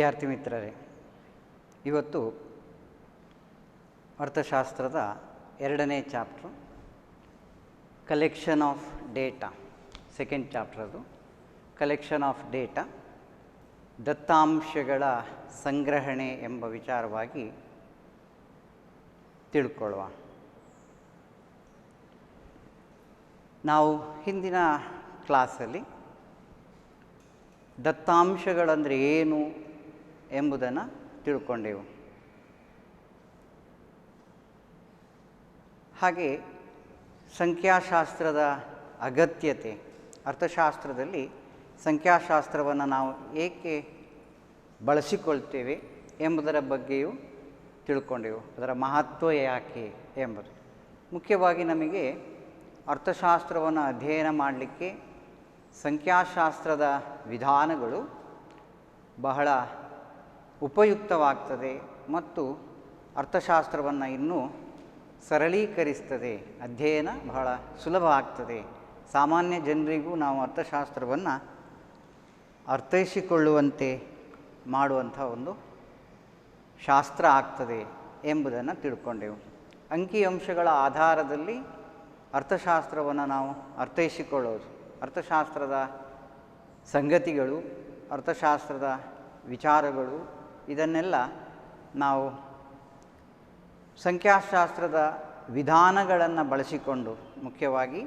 ವಿದ್ಯಾರ್ಥಿ ಮಿತ್ರರೇ, ಇವತ್ತು ಅರ್ಥಶಾಸ್ತ್ರದ 2ನೇ chapter collection of data, second chapter. ಅದು ಕಲೆಕ್ಷನ್ ಆಫ್ ಡೇಟಾ, ದತ್ತಾಂಶಗಳ ಸಂಗ್ರಹಣೆ ಎಂಬ ವಿಚಾರವಾಗಿ ತಿಳ್ಕೊಳ್ಳುವ. ನಾವು ಹಿಂದಿನ ಕ್ಲಾಸಲ್ಲಿ ದತ್ತಾಂಶಗಳಂದರೆ ಏನು ಎಂಬುದನ್ನು ತಿಳ್ಕೊಂಡೆವು. ಹಾಗೆ ಸಂಖ್ಯಾಶಾಸ್ತ್ರದ ಅಗತ್ಯತೆ, ಅರ್ಥಶಾಸ್ತ್ರದಲ್ಲಿ ಸಂಖ್ಯಾಶಾಸ್ತ್ರವನ್ನು ನಾವು ಏಕೆ ಬಳಸಿಕೊಳ್ತೇವೆ ಎಂಬುದರ ಬಗ್ಗೆಯೂ ತಿಳ್ಕೊಂಡೆವು. ಅದರ ಮಹತ್ವ ಯಾಕೆ ಎಂಬುದು. ಮುಖ್ಯವಾಗಿ ನಮಗೆ ಅರ್ಥಶಾಸ್ತ್ರವನ್ನು ಅಧ್ಯಯನ ಮಾಡಲಿಕ್ಕೆ ಸಂಖ್ಯಾಶಾಸ್ತ್ರದ ವಿಧಾನಗಳು ಬಹಳ ಉಪಯುಕ್ತವಾಗ್ತದೆ ಮತ್ತು ಅರ್ಥಶಾಸ್ತ್ರವನ್ನು ಇನ್ನೂ ಸರಳೀಕರಿಸ್ತದೆ. ಅಧ್ಯಯನ ಬಹಳ ಸುಲಭ ಆಗ್ತದೆ. ಸಾಮಾನ್ಯ ಜನರಿಗೂ ನಾವು ಅರ್ಥಶಾಸ್ತ್ರವನ್ನು ಅರ್ಥೈಸಿಕೊಳ್ಳುವಂತೆ ಮಾಡುವಂಥ ಒಂದು ಶಾಸ್ತ್ರ ಆಗ್ತದೆ ಎಂಬುದನ್ನು ತಿಳ್ಕೊಂಡೆವು. ಅಂಕಿಅಂಶಗಳ ಆಧಾರದಲ್ಲಿ ಅರ್ಥಶಾಸ್ತ್ರವನ್ನು ನಾವು ಅರ್ಥೈಸಿಕೊಳ್ಳೋದು, ಅರ್ಥಶಾಸ್ತ್ರದ ಸಂಗತಿಗಳು, ಅರ್ಥಶಾಸ್ತ್ರದ ವಿಚಾರಗಳು, ಇದನ್ನೆಲ್ಲ ನಾವು ಸಂಖ್ಯಾಶಾಸ್ತ್ರದ ವಿಧಾನಗಳನ್ನು ಬಳಸಿಕೊಂಡು, ಮುಖ್ಯವಾಗಿ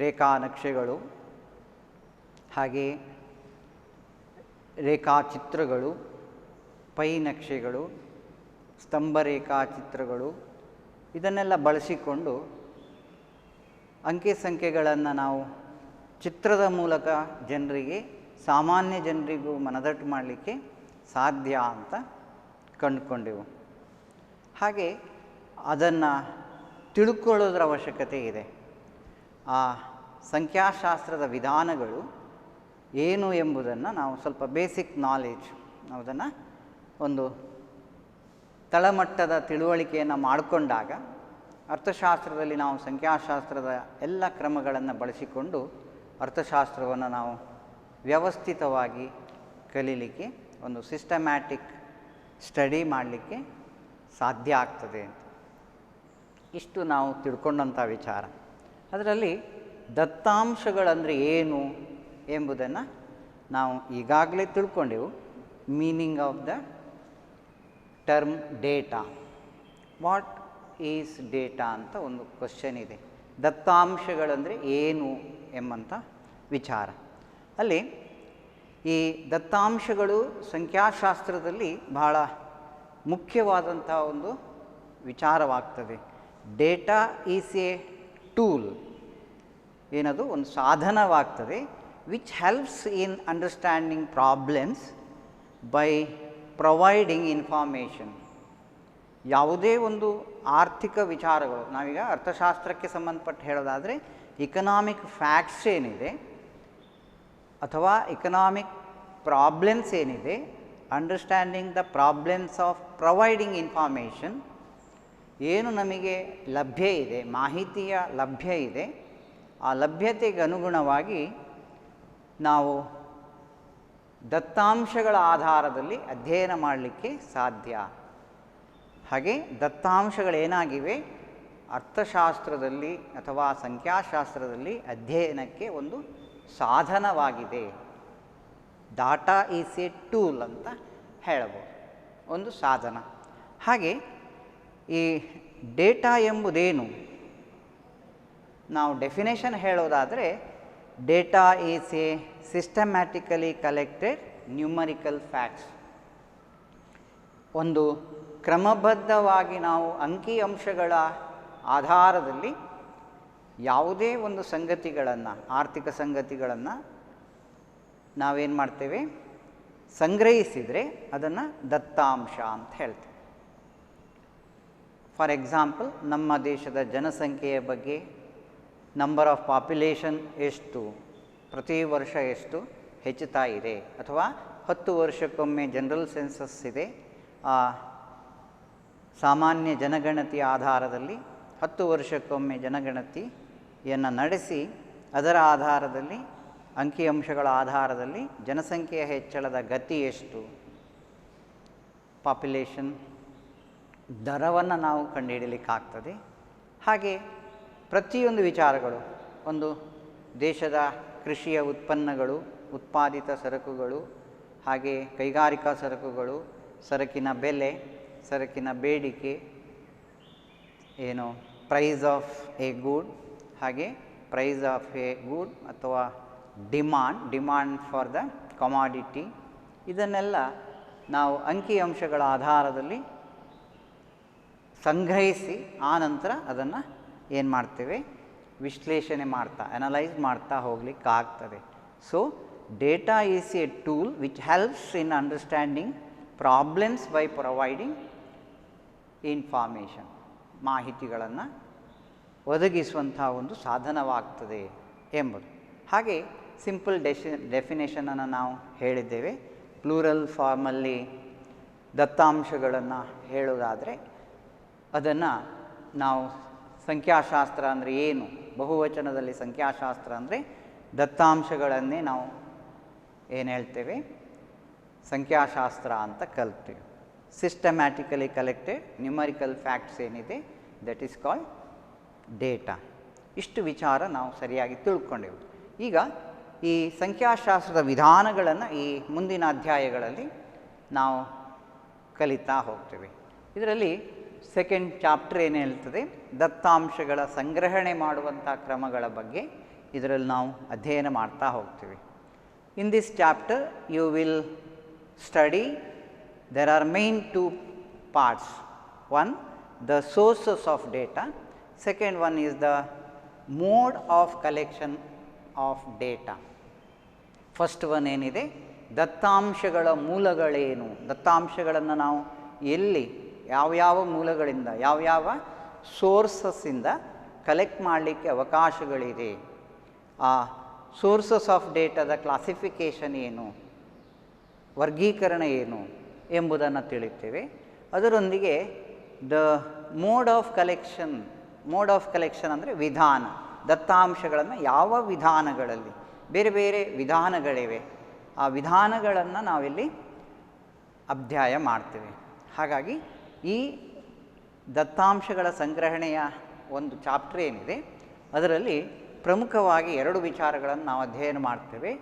ರೇಖಾನಕ್ಷೆಗಳು, ಹಾಗೆ ರೇಖಾಚಿತ್ರಗಳು, ಪೈ ನಕ್ಷೆಗಳು, ಸ್ತಂಭ ರೇಖಾಚಿತ್ರಗಳು, ಇದನ್ನೆಲ್ಲ ಬಳಸಿಕೊಂಡು ಅಂಕೆ ಸಂಖ್ಯೆಗಳನ್ನು ನಾವು ಚಿತ್ರದ ಮೂಲಕ ಜನರಿಗೆ, ಸಾಮಾನ್ಯ ಜನರಿಗೂ ಮನದಟ್ಟು ಮಾಡಲಿಕ್ಕೆ ಸಾಧ್ಯ ಅಂತ ಕಂಡುಕೊಂಡೆವು. ಹಾಗೆ ಅದನ್ನು ತಿಳ್ಕೊಳ್ಳೋದ್ರ ಅವಶ್ಯಕತೆ ಇದೆ. ಆ ಸಂಖ್ಯಾಶಾಸ್ತ್ರದ ವಿಧಾನಗಳು ಏನು ಎಂಬುದನ್ನು ನಾವು ಸ್ವಲ್ಪ ಬೇಸಿಕ್ ನಾಲೆಡ್ಜ್, ನಾವು ಅದನ್ನು ಒಂದು ತಳಮಟ್ಟದ ತಿಳುವಳಿಕೆಯನ್ನು ಮಾಡಿಕೊಂಡಾಗ ಅರ್ಥಶಾಸ್ತ್ರದಲ್ಲಿ ನಾವು ಸಂಖ್ಯಾಶಾಸ್ತ್ರದ ಎಲ್ಲ ಕ್ರಮಗಳನ್ನು ಬಳಸಿಕೊಂಡು ಅರ್ಥಶಾಸ್ತ್ರವನ್ನು ನಾವು ವ್ಯವಸ್ಥಿತವಾಗಿ ಕಲೀಲಿಕ್ಕೆ, ಒಂದು ಸಿಸ್ಟಮ್ಯಾಟಿಕ್ ಸ್ಟಡಿ ಮಾಡಲಿಕ್ಕೆ ಸಾಧ್ಯ ಆಗ್ತದೆ ಅಂತ. ಇಷ್ಟು ನಾವು ತಿಳ್ಕೊಂಡಂಥ ವಿಚಾರ. ಅದರಲ್ಲಿ ದತ್ತಾಂಶಗಳಂದರೆ ಏನು ಎಂಬುದನ್ನು ನಾವು ಈಗಾಗಲೇ ತಿಳ್ಕೊಂಡೆವು. Meaning of the term data. What is data ಅಂತ ಒಂದು ಕ್ವಶನ್ ಇದೆ. ದತ್ತಾಂಶಗಳಂದರೆ ಏನು ಎಂಬಂಥ ವಿಚಾರ. ಅಲ್ಲಿ ಈ ದತ್ತಾಂಶಗಳು ಸಂಖ್ಯಾಶಾಸ್ತ್ರದಲ್ಲಿ ಬಹಳ ಮುಖ್ಯವಾದಂಥ ಒಂದು ವಿಚಾರವಾಗ್ತದೆ. ಡೇಟಾ ಈಸ್ ಎ ಟೂಲ್, ಏನದು ಒಂದು ಸಾಧನವಾಗ್ತದೆ, which helps in understanding problems by providing information. ಯಾವುದೇ ಒಂದು ಆರ್ಥಿಕ ವಿಚಾರಗಳು, ನಾವೀಗ ಅರ್ಥಶಾಸ್ತ್ರಕ್ಕೆ ಸಂಬಂಧಪಟ್ಟು ಹೇಳೋದಾದರೆ ಇಕನಾಮಿಕ್ ಫ್ಯಾಕ್ಟ್ಸ್ ಏನಿದೆ ಅಥವಾ ಇಕನಾಮಿಕ್ ಪ್ರಾಬ್ಲಮ್ಸ್ ಏನಿದೆ, understanding the problems of providing information, ಏನು ನಮಗೆ ಲಭ್ಯ ಇದೆ, ಮಾಹಿತಿಯ ಲಭ್ಯ ಇದೆ, ಆ ಲಭ್ಯತೆಗೆ ಅನುಗುಣವಾಗಿ ನಾವು ದತ್ತಾಂಶಗಳ ಆಧಾರದಲ್ಲಿ ಅಧ್ಯಯನ ಮಾಡಲಿಕ್ಕೆ ಸಾಧ್ಯ. ಹಾಗೆ ದತ್ತಾಂಶಗಳೇನಾಗಿವೆ, ಅರ್ಥಶಾಸ್ತ್ರದಲ್ಲಿ ಅಥವಾ ಸಂಖ್ಯಾಶಾಸ್ತ್ರದಲ್ಲಿ ಅಧ್ಯಯನಕ್ಕೆ ಒಂದು ಸಾಧನವಾಗಿದೆ. ಡಾಟಾ ಈಸ್ ಎ ಟೂಲ್ ಅಂತ ಹೇಳಬಹುದು, ಒಂದು ಸಾಧನ. ಹಾಗೆ ಈ ಡೇಟಾ ಎಂಬುದೇನು, ನಾವು ಡೆಫಿನೇಷನ್ ಹೇಳೋದಾದರೆ data is A systematically collected numerical facts. ಒಂದು ಕ್ರಮಬದ್ಧವಾಗಿ ನಾವು ಅಂಕಿಅಂಶಗಳ ಆಧಾರದಲ್ಲಿ ಯಾವುದೇ ಒಂದು ಸಂಗತಿಗಳನ್ನು, ಆರ್ಥಿಕ ಸಂಗತಿಗಳನ್ನು ನಾವೇನು ಮಾಡ್ತೇವೆ, ಸಂಗ್ರಹಿಸಿದರೆ ಅದನ್ನು ದತ್ತಾಂಶ ಅಂತ ಹೇಳ್ತೇವೆ. ಫಾರ್ ಎಕ್ಸಾಂಪಲ್, ನಮ್ಮ ದೇಶದ ಜನಸಂಖ್ಯೆಯ ಬಗ್ಗೆ, ನಂಬರ್ ಆಫ್ ಪಾಪ್ಯುಲೇಷನ್ ಎಷ್ಟು, ಪ್ರತಿ ವರ್ಷ ಎಷ್ಟು ಹೆಚ್ಚುತ್ತಾ ಇದೆ, ಅಥವಾ 10 ವರ್ಷಕ್ಕೊಮ್ಮೆ ಜನರಲ್ ಸೆನ್ಸಸ್ ಇದೆ, ಆ ಸಾಮಾನ್ಯ ಜನಗಣತಿಯ ಆಧಾರದಲ್ಲಿ 10 ವರ್ಷಕ್ಕೊಮ್ಮೆ ಜನಗಣತಿಯನ್ನು ನಡೆಸಿ ಅದರ ಆಧಾರದಲ್ಲಿ ಅಂಕಿಅಂಶಗಳ ಆಧಾರದಲ್ಲಿ ಜನಸಂಖ್ಯೆಯ ಹೆಚ್ಚಳದ ಗತಿ ಎಷ್ಟು ಪಾಪ್ಯುಲೇಷನ್ ದರವನ್ನು ನಾವು ಕಂಡುಹಿಡಲಿಕ್ಕಾಗ್ತದೆ. ಹಾಗೆ ಪ್ರತಿಯೊಂದು ವಿಚಾರಗಳು, ಒಂದು ದೇಶದ ಕೃಷಿಯ ಉತ್ಪನ್ನಗಳು, ಉತ್ಪಾದಿತ ಸರಕುಗಳು, ಹಾಗೆ ಕೈಗಾರಿಕಾ ಸರಕುಗಳು, ಸರಕಿನ ಬೆಲೆ, ಸರಕಿನ ಬೇಡಿಕೆ, ಪ್ರೈಸ್ ಆಫ್ ಎ ಗೂಡ್, ಹಾಗೆ ಪ್ರೈಸ್ ಆಫ್ ಎ ಗೂಡ್ ಅಥವಾ ಡಿಮಾಂಡ್ ಫಾರ್ ದ ಕಮಾಡಿಟಿ, ಇದನ್ನೆಲ್ಲ ನಾವು ಅಂಕಿಅಂಶಗಳ ಆಧಾರದಲ್ಲಿ ಸಂಗ್ರಹಿಸಿ ಆ ನಂತರ ಅದನ್ನು ಏನು ಮಾಡ್ತೇವೆ, ವಿಶ್ಲೇಷಣೆ ಮಾಡ್ತಾ, ಅನಲೈಸ್ ಮಾಡ್ತಾ ಹೋಗ್ಲಿಕ್ಕಾಗ್ತದೆ. So data is a tool which helps in understanding problems by providing information, ಮಾಹಿತಿಗಳನ್ನು ಒದಗಿಸುವಂಥ ಒಂದು ಸಾಧನವಾಗ್ತದೆ ಎಂಬುದು. ಹಾಗೆ ಸಿಂಪಲ್ ಡೆಫಿನೇಷನನ್ನು ನಾವು ಹೇಳಿದ್ದೇವೆ. ಪ್ಲೂರಲ್ ಫಾರ್ಮಲ್ಲಿ ದತ್ತಾಂಶಗಳನ್ನು ಹೇಳೋದಾದರೆ ಅದನ್ನು ನಾವು ಸಂಖ್ಯಾಶಾಸ್ತ್ರ ಅಂದರೆ ಏನು, ಬಹುವಚನದಲ್ಲಿ ಸಂಖ್ಯಾಶಾಸ್ತ್ರ ಅಂದರೆ ದತ್ತಾಂಶಗಳನ್ನೇ ನಾವು ಏನು ಹೇಳ್ತೇವೆ, ಸಂಖ್ಯಾಶಾಸ್ತ್ರ ಅಂತ ಕಲ್ತೇವೆ. ಸಿಸ್ಟಮ್ಯಾಟಿಕಲಿ ಕಲೆಕ್ಟೆಡ್ ನ್ಯೂಮರಿಕಲ್ ಫ್ಯಾಕ್ಟ್ಸ್ ಏನಿದೆ, ದಟ್ ಈಸ್ ಕಾಲ್ಡ್ ಡೇಟಾ. ಇಷ್ಟು ವಿಚಾರ ನಾವು ಸರಿಯಾಗಿ ತಿಳ್ಕೊಂಡೆವು. ಈಗ ಈ ಸಂಖ್ಯಾಶಾಸ್ತ್ರದ ವಿಧಾನಗಳನ್ನು ಈ ಮುಂದಿನ ಅಧ್ಯಾಯಗಳಲ್ಲಿ ನಾವು ಕಲಿತಾ ಹೋಗ್ತೇವೆ. ಇದರಲ್ಲಿ ಸೆಕೆಂಡ್ ಚಾಪ್ಟರ್ ಏನು ಹೇಳ್ತದೆ, ದತ್ತಾಂಶಗಳ ಸಂಗ್ರಹಣೆ ಮಾಡುವಂಥ ಕ್ರಮಗಳ ಬಗ್ಗೆ ಇದರಲ್ಲಿ ನಾವು ಅಧ್ಯಯನ ಮಾಡ್ತಾ ಹೋಗ್ತೀವಿ. In this chapter you will study, there are main two parts. One, the sources of data. Second one is the mode of collection of data. First one ಏನಿದೆ, ದತ್ತಾಂಶಗಳ ಮೂಲಗಳೇನು, ದತ್ತಾಂಶಗಳನ್ನು ನಾವು ಎಲ್ಲಿ, ಯಾವ್ಯಾವ ಮೂಲಗಳಿಂದ, ಯಾವ್ಯಾವ ಸೋರ್ಸಸ್ಸಿಂದ ಕಲೆಕ್ಟ್ ಮಾಡಲಿಕ್ಕೆ ಅವಕಾಶಗಳಿದೆ, ಆ ಸೋರ್ಸಸ್ ಆಫ್ ಡೇಟಾದ ಕ್ಲಾಸಿಫಿಕೇಷನ್ ಏನು, ವರ್ಗೀಕರಣ ಏನು ಎಂಬುದನ್ನು ತಿಳಿತೇವೆ. ಅದರೊಂದಿಗೆ ದ ಮೋಡ್ ಆಫ್ ಕಲೆಕ್ಷನ್ ಅಂದರೆ ವಿಧಾನ, ದತ್ತಾಂಶಗಳನ್ನು ಯಾವ ವಿಧಾನಗಳಲ್ಲಿ, ಬೇರೆ ಬೇರೆ ವಿಧಾನಗಳಿವೆ, ಆ ವಿಧಾನಗಳನ್ನು ನಾವಿಲ್ಲಿ ಅಧ್ಯಯನ ಮಾಡ್ತೇವೆ. ಹಾಗಾಗಿ ಈ ದತ್ತಾಂಶಗಳ ಸಂಗ್ರಹಣೆಯ ಒಂದು ಚಾಪ್ಟರ್ ಏನಿದೆ ಅದರಲ್ಲಿ ಪ್ರಮುಖವಾಗಿ ಎರಡು ವಿಚಾರಗಳನ್ನು ನಾವು ಅಧ್ಯಯನ ಮಾಡ್ತೇವೆ,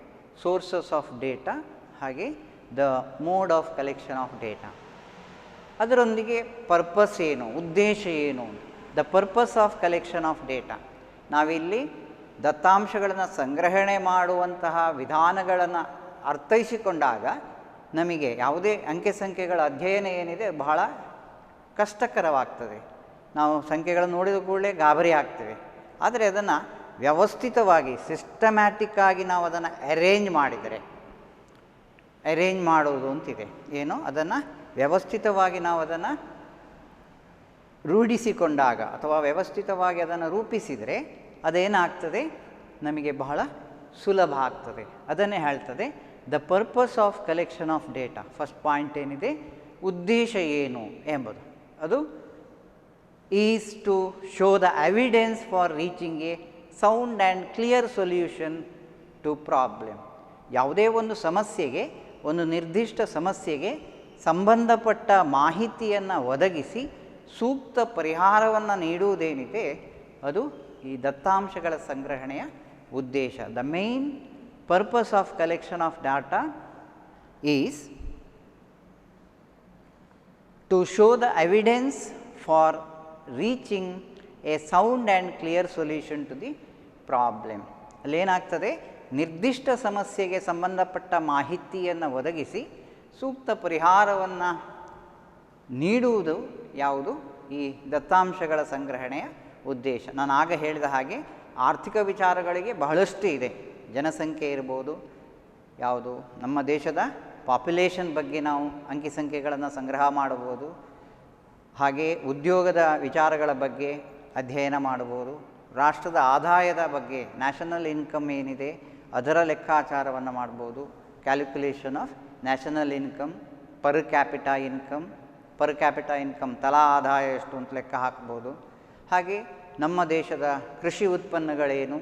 ಸೋರ್ಸಸ್ ಆಫ್ ಡೇಟಾ ಹಾಗೆ the mode of collection of data. ಅದರೊಂದಿಗೆ ಪರ್ಪಸ್ ಏನು, ಉದ್ದೇಶ ಏನು, the purpose of collection of data. ನಾವಿಲ್ಲಿ ದತ್ತಾಂಶಗಳನ್ನು ಸಂಗ್ರಹಣೆ ಮಾಡುವಂತಹ ವಿಧಾನಗಳನ್ನು ಅರ್ಥೈಸಿಕೊಂಡಾಗ ನಮಗೆ ಯಾವುದೇ ಅಂಕೆ ಸಂಖ್ಯೆಗಳ ಅಧ್ಯಯನ ಏನಿದೆ ಬಹಳ ಕಷ್ಟಕರವಾಗ್ತದೆ. ನಾವು ಸಂಖ್ಯೆಗಳನ್ನು ನೋಡಿದ ಕೂಡಲೇ ಗಾಬರಿ ಆಗ್ತೇವೆ. ಆದರೆ ಅದನ್ನು ವ್ಯವಸ್ಥಿತವಾಗಿ ಸಿಸ್ಟಮ್ಯಾಟಿಕ್ಕಾಗಿ ನಾವು ಅದನ್ನು ಅರೇಂಜ್ ಮಾಡೋದು ಅಂತಿದೆ, ಏನೋ ಅದನ್ನು ವ್ಯವಸ್ಥಿತವಾಗಿ ನಾವು ಅದನ್ನು ರೂಢಿಸಿಕೊಂಡಾಗ ಅಥವಾ ವ್ಯವಸ್ಥಿತವಾಗಿ ಅದನ್ನು ರೂಪಿಸಿದರೆ ಅದೇನಾಗ್ತದೆ, ನಮಗೆ ಬಹಳ ಸುಲಭ ಆಗ್ತದೆ. ಅದನ್ನೇ ಹೇಳ್ತದೆ the purpose of collection of data. First point ಏನಿದೆ, ಉದ್ದೇಶ ಏನು ಎಂಬುದು. ಅದು is to show the evidence for reaching a sound and clear solution to problem. ಯಾವುದೇ ಒಂದು ಸಮಸ್ಯೆಗೆ, ಒಂದು ನಿರ್ದಿಷ್ಟ ಸಮಸ್ಯೆಗೆ ಸಂಬಂಧಪಟ್ಟ ಮಾಹಿತಿಯನ್ನು ಒದಗಿಸಿ ಸೂಕ್ತ ಪರಿಹಾರವನ್ನು ನೀಡುವುದೇನಿದೆ ಅದು ಈ ದತ್ತಾಂಶಗಳ ಸಂಗ್ರಹಣೆಯ ಉದ್ದೇಶ. The main purpose of collection of data is to show the evidence for reaching a sound and clear solution to the problem. ಅಲ್ಲೇನಾಗ್ತದೆ, ನಿರ್ದಿಷ್ಟ ಸಮಸ್ಯೆಗೆ ಸಂಬಂಧಪಟ್ಟ ಮಾಹಿತಿಯನ್ನು ಒದಗಿಸಿ ಸೂಕ್ತ ಪರಿಹಾರವನ್ನು ನೀಡುವುದು ಯಾವುದು, ಈ ದತ್ತಾಂಶಗಳ ಸಂಗ್ರಹಣೆಯ ಉದ್ದೇಶ. ನಾನು ಆಗ ಹೇಳಿದ ಹಾಗೆ ಆರ್ಥಿಕ ವಿಚಾರಗಳಿಗೆ ಬಹಳಷ್ಟು ಇದೆ. ಜನಸಂಖ್ಯೆ ಇರ್ಬೋದು, ಯಾವುದು ನಮ್ಮ ದೇಶದ ಪಾಪ್ಯುಲೇಷನ್ ಬಗ್ಗೆ ನಾವು ಅಂಕಿ ಸಂಖ್ಯೆಗಳನ್ನು ಸಂಗ್ರಹ ಮಾಡಬಹುದು. ಹಾಗೆ ಉದ್ಯೋಗದ ವಿಚಾರಗಳ ಬಗ್ಗೆ ಅಧ್ಯಯನ ಮಾಡಬಹುದು. ರಾಷ್ಟ್ರದ ಆದಾಯದ ಬಗ್ಗೆ, ನ್ಯಾಷನಲ್ ಇನ್ಕಮ್ ಏನಿದೆ ಅದರ ಲೆಕ್ಕಾಚಾರವನ್ನು ಮಾಡ್ಬೋದು. Calculation of national income, per capita income ತಲಾ ಆದಾಯ ಎಷ್ಟು ಅಂತ ಲೆಕ್ಕ ಹಾಕ್ಬೋದು. ಹಾಗೆ ನಮ್ಮ ದೇಶದ ಕೃಷಿ ಉತ್ಪನ್ನಗಳೇನು,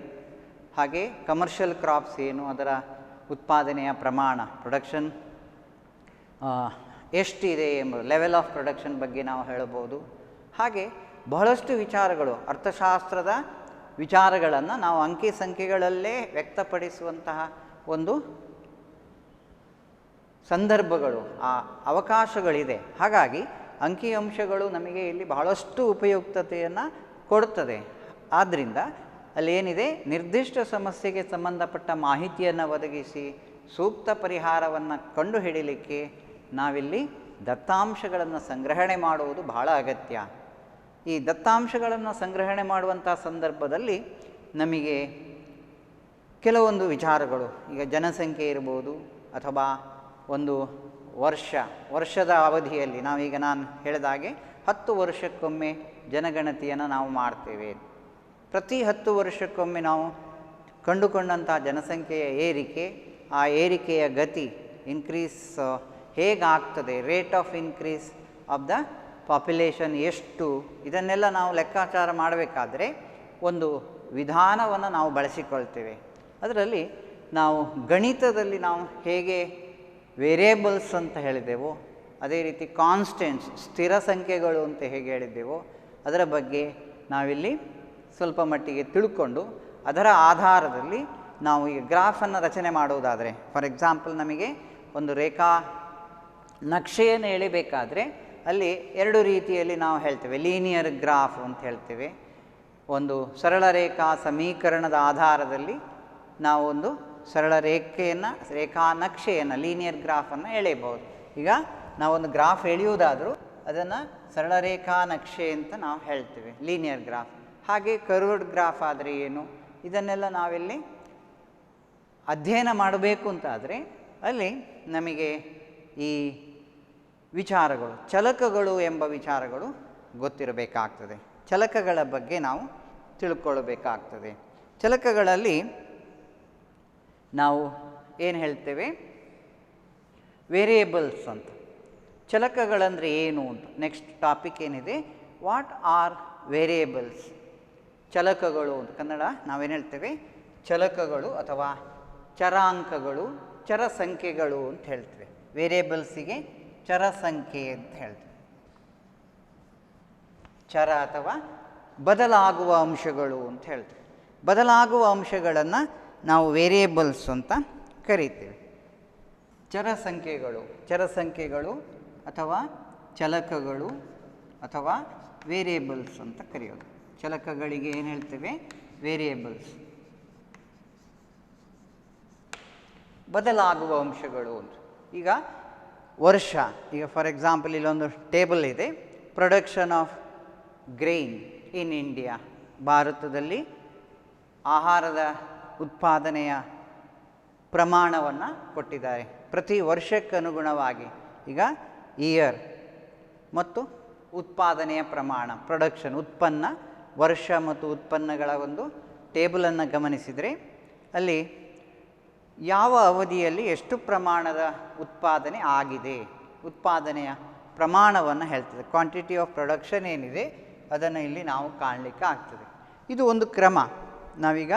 ಹಾಗೆ ಕಮರ್ಷಿಯಲ್ ಕ್ರಾಪ್ಸ್ ಏನು, ಅದರ ಉತ್ಪಾದನೆಯ ಪ್ರಮಾಣ, ಪ್ರೊಡಕ್ಷನ್ ಎಷ್ಟಿದೆ ಎಂಬುದು ಲೆವೆಲ್ ಆಫ್ ಪ್ರೊಡಕ್ಷನ್ ಬಗ್ಗೆ ನಾವು ಹೇಳಬಹುದು. ಹಾಗೆ ಬಹಳಷ್ಟು ವಿಚಾರಗಳು, ಅರ್ಥಶಾಸ್ತ್ರದ ವಿಚಾರಗಳನ್ನು ನಾವು ಅಂಕಿ ಸಂಖ್ಯೆಗಳಲ್ಲೇ ವ್ಯಕ್ತಪಡಿಸುವಂತಹ ಒಂದು ಸಂದರ್ಭಗಳು, ಆ ಅವಕಾಶಗಳಿದೆ. ಹಾಗಾಗಿ ಅಂಕಿಅಂಶಗಳು ನಮಗೆ ಇಲ್ಲಿ ಬಹಳಷ್ಟು ಉಪಯುಕ್ತತೆಯನ್ನು ಕೊಡುತ್ತದೆ. ಆದ್ದರಿಂದ ಅಲ್ಲೇನಿದೆ, ನಿರ್ದಿಷ್ಟ ಸಮಸ್ಯೆಗೆ ಸಂಬಂಧಪಟ್ಟ ಮಾಹಿತಿಯನ್ನು ಒದಗಿಸಿ ಸೂಕ್ತ ಪರಿಹಾರವನ್ನು ಕಂಡುಹಿಡಿಯಲಿಕ್ಕೆ ನಾವಿಲ್ಲಿ ದತ್ತಾಂಶಗಳನ್ನು ಸಂಗ್ರಹಣೆ ಮಾಡುವುದು ಬಹಳ ಅಗತ್ಯ. ಈ ದತ್ತಾಂಶಗಳನ್ನು ಸಂಗ್ರಹಣೆ ಮಾಡುವಂಥ ಸಂದರ್ಭದಲ್ಲಿ ನಮಗೆ ಕೆಲವೊಂದು ವಿಚಾರಗಳು, ಈಗ ಜನಸಂಖ್ಯೆ ಇರ್ಬೋದು, ಅಥವಾ ಒಂದು ವರ್ಷದ ಅವಧಿಯಲ್ಲಿ ನಾವೀಗ ನಾನು ಹೇಳಿದಾಗೆ 10 ವರ್ಷಕ್ಕೊಮ್ಮೆ ಜನಗಣತಿಯನ್ನು ನಾವು ಮಾಡ್ತೇವೆ. ಪ್ರತಿ 10 ವರ್ಷಕ್ಕೊಮ್ಮೆ ನಾವು ಕಂಡುಕೊಂಡಂಥ ಜನಸಂಖ್ಯೆಯ ಏರಿಕೆ, ಆ ಏರಿಕೆಯ ಗತಿ, ಇನ್ಕ್ರೀಸ್ ಹೇಗಾಗ್ತದೆ, rate of increase of the population ಎಷ್ಟು, ಇದನ್ನೆಲ್ಲ ನಾವು ಲೆಕ್ಕಾಚಾರ ಮಾಡಬೇಕಾದ್ರೆ ಒಂದು ವಿಧಾನವನ್ನು ನಾವು ಬಳಸಿಕೊಳ್ತೇವೆ. ಅದರಲ್ಲಿ ನಾವು ಗಣಿತದಲ್ಲಿ ನಾವು ಹೇಗೆ ವೇರಿಯೇಬಲ್ಸ್ ಅಂತ ಹೇಳಿದೆವೋ, ಅದೇ ರೀತಿ ಕಾನ್ಸ್ಟೆಂಟ್ಸ್, ಸ್ಥಿರ ಸಂಖ್ಯೆಗಳು ಅಂತ ಹೇಗೆ ಹೇಳಿದ್ದೆವೋ, ಅದರ ಬಗ್ಗೆ ನಾವಿಲ್ಲಿ ಸ್ವಲ್ಪ ಮಟ್ಟಿಗೆ ತಿಳ್ಕೊಂಡು ಅದರ ಆಧಾರದಲ್ಲಿ ನಾವು ಈ ಗ್ರಾಫನ್ನು ರಚನೆ ಮಾಡುವುದಾದರೆ, ಫಾರ್ ಎಕ್ಸಾಂಪಲ್ ನಮಗೆ ಒಂದು ರೇಖಾ ನಕ್ಷೆಯನ್ನು ಎಳಿಬೇಕಾದ್ರೆ ಅಲ್ಲಿ 2 ರೀತಿಯಲ್ಲಿ ನಾವು ಹೇಳ್ತೇವೆ. ಲೀನಿಯರ್ ಗ್ರಾಫ್ ಅಂತ ಹೇಳ್ತೇವೆ. ಒಂದು ಸರಳ ರೇಖಾ ಸಮೀಕರಣದ ಆಧಾರದಲ್ಲಿ ನಾವು ಒಂದು ಸರಳ ರೇಖಾ ನಕ್ಷೆಯನ್ನು, ಲೀನಿಯರ್ ಗ್ರಾಫನ್ನು ಎಳೆಯಬಹುದು. ಈಗ ನಾವೊಂದು ಗ್ರಾಫ್ ಎಳೆಯುವುದಾದರೂ ಅದನ್ನು ಸರಳ ರೇಖಾ ನಕ್ಷೆ ಅಂತ ನಾವು ಹೇಳ್ತೇವೆ, ಲೀನಿಯರ್ ಗ್ರಾಫ್. ಹಾಗೆ ಕರ್ವ್ಡ್ ಗ್ರಾಫ್ ಆದರೆ ಏನು, ಇದನ್ನೆಲ್ಲ ನಾವಿಲ್ಲಿ ಅಧ್ಯಯನ ಮಾಡಬೇಕು ಅಂತಾದರೆ ಅಲ್ಲಿ ನಮಗೆ ಈ ವಿಚಾರಗಳು, ಚಲಕಗಳು ಎಂಬ ವಿಚಾರಗಳು ಗೊತ್ತಿರಬೇಕಾಗ್ತದೆ. ಚಲಕಗಳ ಬಗ್ಗೆ ನಾವು ತಿಳ್ಕೊಳ್ಬೇಕಾಗ್ತದೆ. ಚಲಕಗಳಲ್ಲಿ ನಾವು ಏನು ಹೇಳ್ತೇವೆ, ವೇರಿಯೇಬಲ್ಸ್ ಅಂತ. ಚಲಕಗಳಂದರೆ ಏನು ಅಂತ ನೆಕ್ಸ್ಟ್ ಟಾಪಿಕ್ ಏನಿದೆ, ವಾಟ್ ಆರ್ ವೇರಿಯೇಬಲ್ಸ್, ಚಲಕಗಳು ಅಂತ. ಕನ್ನಡ ನಾವೇನು ಹೇಳ್ತೇವೆ, ಚಲಕಗಳು ಅಥವಾ ಚರಾಂಕಗಳು, ಚರ ಸಂಖ್ಯೆಗಳು ಅಂತ ಹೇಳ್ತೇವೆ. ವೇರಿಯೇಬಲ್ಸಿಗೆ ಚರ ಸಂಖ್ಯೆ ಅಂತ ಹೇಳ್ತೇವೆ. ಚರ ಅಥವಾ ಬದಲಾಗುವ ಅಂಶಗಳು ಅಂತ ಹೇಳ್ತೇವೆ. ಬದಲಾಗುವ ಅಂಶಗಳನ್ನು ನಾವು ವೇರಿಯೇಬಲ್ಸ್ ಅಂತ ಕರೀತೇವೆ. ಚರಸಂಖ್ಯೆಗಳು ಅಥವಾ ಚಲಕಗಳು ಅಥವಾ ವೇರಿಯೇಬಲ್ಸ್ ಅಂತ ಕರೆಯೋದು. ಚಲಕಗಳಿಗೆ ಏನು ಹೇಳ್ತೇವೆ, ವೇರಿಯೇಬಲ್ಸ್. ಬದಲಾಗುವ ಅಂಶಗಳು ಅಂತ. ಈಗ ವರ್ಷ, ಈಗ ಫಾರ್ ಎಕ್ಸಾಂಪಲ್ ಇಲ್ಲೊಂದು ಟೇಬಲ್ ಇದೆ, production of grain in India. ಭಾರತದಲ್ಲಿ ಆಹಾರದ ಉತ್ಪಾದನೆಯ ಪ್ರಮಾಣವನ್ನು ಕೊಟ್ಟಿದ್ದಾರೆ ಪ್ರತಿ ವರ್ಷಕ್ಕನುಗುಣವಾಗಿ. ಈಗ ಇಯರ್ ಮತ್ತು ಉತ್ಪಾದನೆಯ ಪ್ರಮಾಣ, ಪ್ರೊಡಕ್ಷನ್, ಉತ್ಪನ್ನ, ವರ್ಷ ಮತ್ತು ಉತ್ಪನ್ನಗಳ ಒಂದು ಟೇಬಲನ್ನು ಗಮನಿಸಿದರೆ ಅಲ್ಲಿ ಯಾವ ಅವಧಿಯಲ್ಲಿ ಎಷ್ಟು ಪ್ರಮಾಣದ ಉತ್ಪಾದನೆ ಆಗಿದೆ, ಉತ್ಪಾದನೆಯ ಪ್ರಮಾಣವನ್ನು ಹೇಳ್ತದೆ. ಕ್ವಾಂಟಿಟಿ ಆಫ್ ಪ್ರೊಡಕ್ಷನ್ ಏನಿದೆ ಅದನ್ನು ಇಲ್ಲಿ ನಾವು ಕಾಣಲಿಕ್ಕೆ ಆಗ್ತದೆ. ಇದು ಒಂದು ಕ್ರಮ. ನಾವೀಗ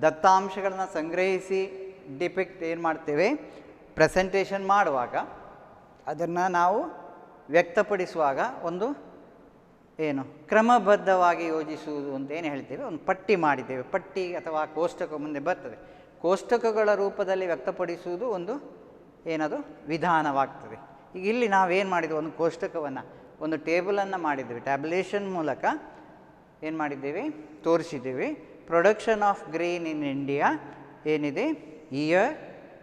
ದತ್ತಾಂಶಗಳನ್ನು ಸಂಗ್ರಹಿಸಿ ಏನು ಮಾಡ್ತೇವೆ, ಪ್ರೆಸೆಂಟೇಷನ್ ಮಾಡುವಾಗ ಅದನ್ನು ನಾವು ವ್ಯಕ್ತಪಡಿಸುವಾಗ ಒಂದು ಏನು ಕ್ರಮಬದ್ಧವಾಗಿ ಯೋಜಿಸುವುದು ಅಂತ ಏನು ಹೇಳ್ತೇವೆ, ಒಂದು ಪಟ್ಟಿ ಮಾಡಿದ್ದೇವೆ. ಪಟ್ಟಿ ಅಥವಾ ಕೋಷ್ಟಕ ಮುಂದೆ ಬರ್ತದೆ. ಕೋಷ್ಟಕಗಳ ರೂಪದಲ್ಲಿ ವ್ಯಕ್ತಪಡಿಸುವುದು ಒಂದು ಏನದು ವಿಧಾನವಾಗ್ತದೆ. ಈಗ ಇಲ್ಲಿ ನಾವೇನು ಮಾಡಿದ್ದೇವೆ, ಒಂದು ಕೋಷ್ಟಕವನ್ನು, ಒಂದು ಟೇಬಲನ್ನು ಮಾಡಿದ್ದೇವೆ. ಟ್ಯಾಬ್ಯುಲೇಷನ್ ಮೂಲಕ ಏನು ಮಾಡಿದ್ದೇವೆ, ತೋರಿಸಿದ್ದೇವೆ. Production of grain in India ಏನಿದೆ, ಇಯರ್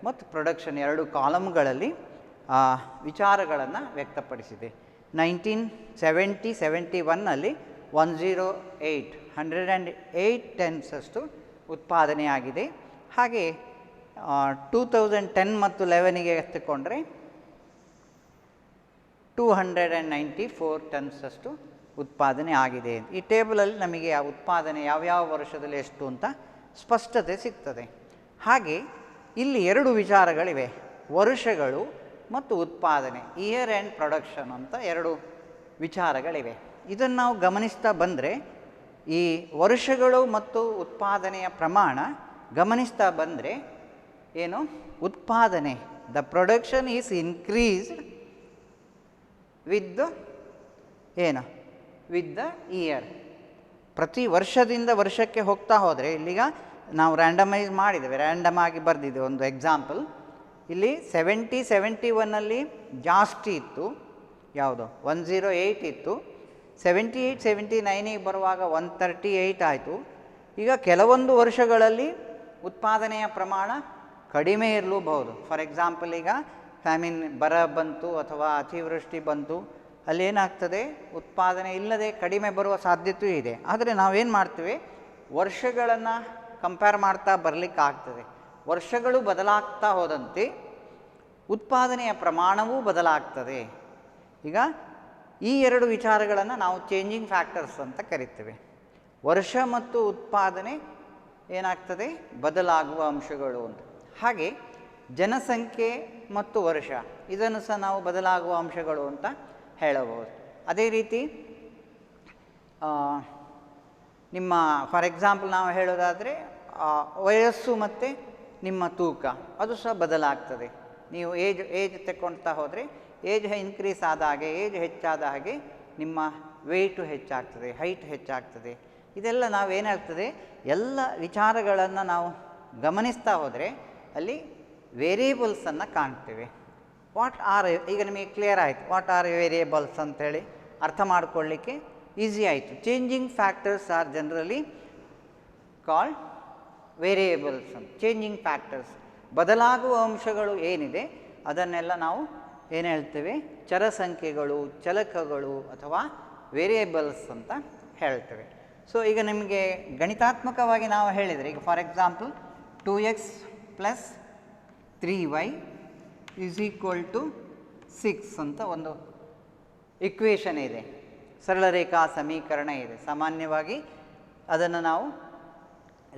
ಮತ್ತು ಪ್ರೊಡಕ್ಷನ್ 2 ಕಾಲಮ್ಗಳಲ್ಲಿ ವಿಚಾರಗಳನ್ನು ವ್ಯಕ್ತಪಡಿಸಿದೆ. 1970-71ನಲ್ಲಿ 108 ಟನ್ಸಷ್ಟು ಉತ್ಪಾದನೆಯಾಗಿದೆ. ಹಾಗೆ 2010 ಮತ್ತು 11ಗೆ ಎತ್ತಿಕೊಂಡ್ರೆ 294 ಟನ್ಸಷ್ಟು ಉತ್ಪಾದನೆ ಆಗಿದೆ. ಈ ಟೇಬಲಲ್ಲಿ ನಮಗೆ ಆ ಉತ್ಪಾದನೆ ಯಾವ್ಯಾವ ವರ್ಷದಲ್ಲಿ ಎಷ್ಟು ಅಂತ ಸ್ಪಷ್ಟತೆ ಸಿಗ್ತದೆ. ಹಾಗೆ ಇಲ್ಲಿ 2 ವಿಚಾರಗಳಿವೆ, ವರ್ಷಗಳು ಮತ್ತು ಉತ್ಪಾದನೆ, ಇಯರ್ ಆ್ಯಂಡ್ ಪ್ರೊಡಕ್ಷನ್ ಅಂತ 2 ವಿಚಾರಗಳಿವೆ. ಇದನ್ನು ನಾವು ಗಮನಿಸ್ತಾ ಬಂದರೆ ಈ ವರ್ಷಗಳು ಮತ್ತು ಉತ್ಪಾದನೆಯ ಪ್ರಮಾಣ ಗಮನಿಸ್ತಾ ಬಂದರೆ ಏನು, ಉತ್ಪಾದನೆ, the production is increased with ಏನು ವಿತ್ ದ ಇಯರ್. ಪ್ರತಿ ವರ್ಷದಿಂದ ವರ್ಷಕ್ಕೆ ಹೋಗ್ತಾ ಹೋದರೆ ಇಲ್ಲಿಗ ನಾವು ರ್ಯಾಂಡಮೈಸ್ ಮಾಡಿದ್ದೇವೆ, ರ್ಯಾಂಡಮ್ ಆಗಿ ಬರೆದಿದ್ದೇವೆ ಒಂದು ಎಕ್ಸಾಂಪಲ್. ಇಲ್ಲಿ 71 ಜಾಸ್ತಿ ಇತ್ತು, ಯಾವುದು 108 ಇತ್ತು. 78 79ಗೆ ಬರುವಾಗ 138 ಆಯಿತು. ಈಗ ಕೆಲವೊಂದು ವರ್ಷಗಳಲ್ಲಿ ಉತ್ಪಾದನೆಯ ಪ್ರಮಾಣ ಕಡಿಮೆ ಇರಲೂಬಹುದು. ಫಾರ್ ಎಕ್ಸಾಂಪಲ್ ಈಗ ಫ್ಯಾಮಿನ್ ಬರ ಬಂತು ಅಥವಾ ಅತಿವೃಷ್ಟಿ ಬಂತು, ಅಲ್ಲೇನಾಗ್ತದೆ ಉತ್ಪಾದನೆ ಇಲ್ಲದೆ ಕಡಿಮೆ ಬರುವ ಸಾಧ್ಯತೆಯೂ ಇದೆ. ಆದರೆ ನಾವೇನು ಮಾಡ್ತೀವಿ, ವರ್ಷಗಳನ್ನು ಕಂಪೇರ್ ಮಾಡ್ತಾ ಬರಲಿಕ್ಕಾಗ್ತದೆ. ವರ್ಷಗಳು ಬದಲಾಗ್ತಾ ಹೋದಂತೆ ಉತ್ಪಾದನೆಯ ಪ್ರಮಾಣವೂ ಬದಲಾಗ್ತದೆ. ಈಗ ಈ ಎರಡು ವಿಚಾರಗಳನ್ನು ನಾವು ಚೇಂಜಿಂಗ್ ಫ್ಯಾಕ್ಟರ್ಸ್ ಅಂತ ಕರಿತೇವೆ. ವರ್ಷ ಮತ್ತು ಉತ್ಪಾದನೆ ಏನಾಗ್ತದೆ, ಬದಲಾಗುವ ಅಂಶಗಳು ಅಂತ. ಹಾಗೆ ಜನಸಂಖ್ಯೆ ಮತ್ತು ವರ್ಷ, ಇದನ್ನು ಸಹ ನಾವು ಬದಲಾಗುವ ಅಂಶಗಳು ಅಂತ ಹೇಳಬಹುದು. ಅದೇ ರೀತಿ ನಿಮ್ಮ ಫಾರ್ ಎಕ್ಸಾಂಪಲ್ ನಾವು ಹೇಳೋದಾದರೆ ವಯಸ್ಸು ಮತ್ತು ನಿಮ್ಮ ತೂಕ ಅದು ಸಹ ಬದಲಾಗ್ತದೆ. ನೀವು ಏಜ್ ತಗೊಳ್ತಾ ಹೋದರೆ ಏಜ್ ಇನ್ಕ್ರೀಸ್ ಆದ ಹಾಗೆ, ಏಜ್ ಹೆಚ್ಚಾದ ಹಾಗೆ ನಿಮ್ಮ ವೆಯ್ಟು ಹೆಚ್ಚಾಗ್ತದೆ, ಹೈಟ್ ಹೆಚ್ಚಾಗ್ತದೆ. ಇದೆಲ್ಲ ನಾವೇನಾಗ್ತದೆ, ಎಲ್ಲ ವಿಚಾರಗಳನ್ನು ನಾವು ಗಮನಿಸ್ತಾ ಹೋದರೆ ಅಲ್ಲಿ ವೇರಿಯೇಬಲ್ಸನ್ನು ಕಾಣ್ತೇವೆ. ಈಗ ನಿಮಗೆ ಕ್ಲಿಯರ್ ಆಯಿತು ವಾಟ್ ಆರ್ ವೇರಿಯೇಬಲ್ಸ್ ಅಂಥೇಳಿ ಅರ್ಥ ಮಾಡಿಕೊಳ್ಳಿಕ್ಕೆ ಈಸಿ ಆಯಿತು. Changing factors are generally called variables ಅಂತ. ಚೇಂಜಿಂಗ್ ಫ್ಯಾಕ್ಟರ್ಸ್, ಬದಲಾಗುವ ಅಂಶಗಳು ಏನಿದೆ ಅದನ್ನೆಲ್ಲ ನಾವು ಏನು ಹೇಳ್ತೇವೆ, ಚರಸಂಖ್ಯೆಗಳು, ಚಲಕಗಳು ಅಥವಾ ವೇರಿಯೇಬಲ್ಸ್ ಅಂತ ಹೇಳ್ತೇವೆ. ಸೊ ಈಗ ನಿಮಗೆ ಗಣಿತಾತ್ಮಕವಾಗಿ ನಾವು ಹೇಳಿದರೆ, ಈಗ ಫಾರ್ ಎಕ್ಸಾಂಪಲ್ 2x + 3y = 6 ಅಂತ ಒಂದು ಇಕ್ವೇಷನ್ ಇದೆ, ಸರಳ ರೇಖಾ ಸಮೀಕರಣ ಇದೆ. ಸಾಮಾನ್ಯವಾಗಿ ಅದನ್ನು ನಾವು